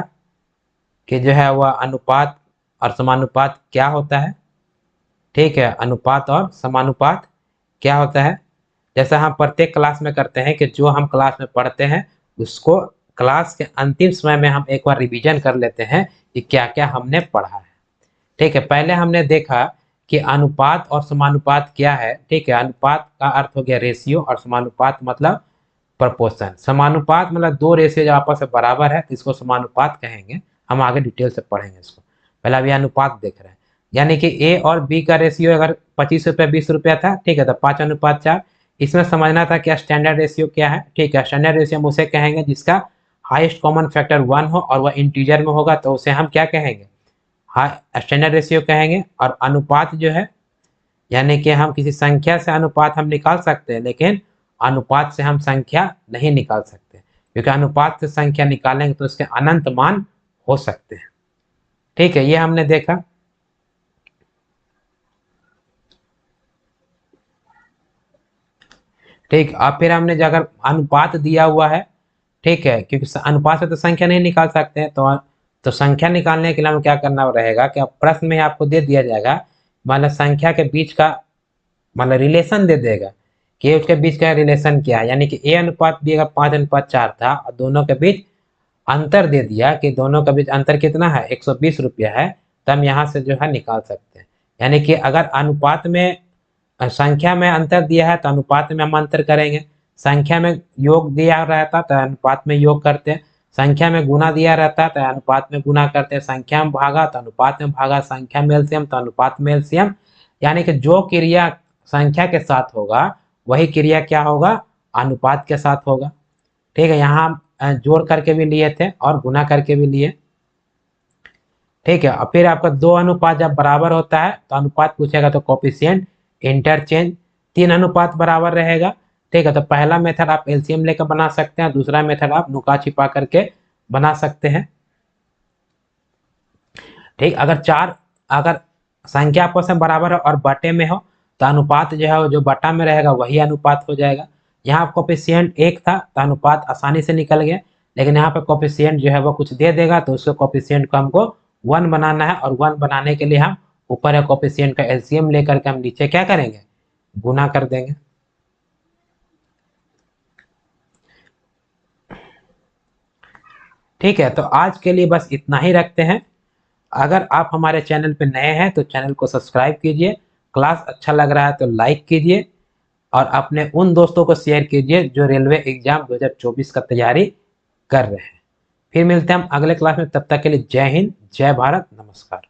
कि जो है वह अनुपात और समानुपात क्या होता है, ठीक है। अनुपात और समानुपात क्या होता है, जैसा हम प्रत्येक क्लास में करते हैं कि जो हम क्लास में पढ़ते हैं उसको क्लास के अंतिम समय में हम एक बार रिवीजन कर लेते हैं कि क्या क्या हमने पढ़ा है, ठीक है। पहले हमने देखा कि अनुपात और समानुपात क्या है, ठीक है। अनुपात का अर्थ हो गया रेशियो और समानुपात मतलब प्रपोर्शन। समानुपात मतलब दो रेशियो जो आपस में बराबर है तो इसको समानुपात कहेंगे। हम आगे डिटेल से पढ़ेंगे इसको, पहले अभी अनुपात देख रहे हैं। यानी कि ए और बी का रेशियो अगर 25 रुपया 20 रुपया था, ठीक है, तो 5 अनुपात 4। इसमें समझना था क्या स्टैंडर्ड रेशियो क्या है, ठीक है। स्टैंडर्ड रेशियो हम उसे कहेंगे जिसका हाईएस्ट कॉमन फैक्टर 1 हो और वह इंटीजर में होगा, तो उसे हम क्या कहेंगे, स्टैंडर्ड रेशियो कहेंगे। और अनुपात जो है, यानी कि हम किसी संख्या से अनुपात हम निकाल सकते हैं, लेकिन अनुपात से हम संख्या नहीं निकाल सकते, क्योंकि अनुपात से संख्या निकालेंगे तो उसके अनंत मान हो सकते हैं, ठीक है। ये हमने देखा। ठीक, अब फिर हमने जो अगर अनुपात दिया हुआ है, ठीक है, क्योंकि अनुपात से तो संख्या नहीं निकाल सकते हैं, तो संख्या निकालने के लिए हमें क्या करना रहेगा कि अब प्रश्न में आपको दे दिया जाएगा, मतलब संख्या के बीच का मतलब रिलेशन दे देगा कि उसके बीच का रिलेशन क्या है। यानी कि ए अनुपात बी अगर 5 अनुपात 4 था और दोनों के बीच अंतर दे दिया कि दोनों के बीच अंतर कितना है, 120 रुपया है, तो हम यहाँ से जो है निकाल सकते हैं। यानी कि अगर अनुपात में संख्या में अंतर दिया है तो अनुपात में हम अंतर करेंगे, संख्या में योग दिया रहता तो अनुपात में योग करते हैं, संख्या में गुना दिया रहता है तो अनुपात में गुना करते हैं, संख्या में भागा तो अनुपात में भागा, संख्या में एलसीएम तो अनुपात में एलसीएम। यानी कि जो क्रिया संख्या के साथ होगा वही क्रिया क्या होगा, अनुपात के साथ होगा, ठीक है। यहाँ हम जोड़ करके भी लिए थे और गुना करके भी लिए, ठीक है। और फिर आपका दो अनुपात जब बराबर होता है तो अनुपात पूछेगा तो कोफिशिएंट इंटरचेंज, 3 अनुपात बराबर रहेगा, ठीक है। तो पहला मेथड आप एलसीएम लेकर बना सकते हैं, दूसरा मेथड आप नुका छिपा करके बना सकते हैं, ठीक। अगर संख्या आपस में बराबर है और बटे में हो तो अनुपात जो है जो बटा में रहेगा वही अनुपात हो जाएगा। यहाँ कोफिशिएंट 1 था तो अनुपात आसानी से निकल गया, लेकिन यहाँ पे कोफिशिएंट जो है वो कुछ दे देगा तो उसके कोफिशिएंट को हमको 1 बनाना है, और 1 बनाने के लिए हम ऊपर है कोफिशिएंट का एलसीएम लेकर के हम नीचे क्या करेंगे, गुना कर देंगे। ठीक है, तो आज के लिए बस इतना ही रखते हैं। अगर आप हमारे चैनल पे नए हैं तो चैनल को सब्सक्राइब कीजिए, क्लास अच्छा लग रहा है तो लाइक कीजिए और अपने उन दोस्तों को शेयर कीजिए जो रेलवे एग्जाम 2024 का तैयारी कर रहे हैं। फिर मिलते हैं हम अगले क्लास में, तब तक के लिए जय हिंद, जय भारत, नमस्कार।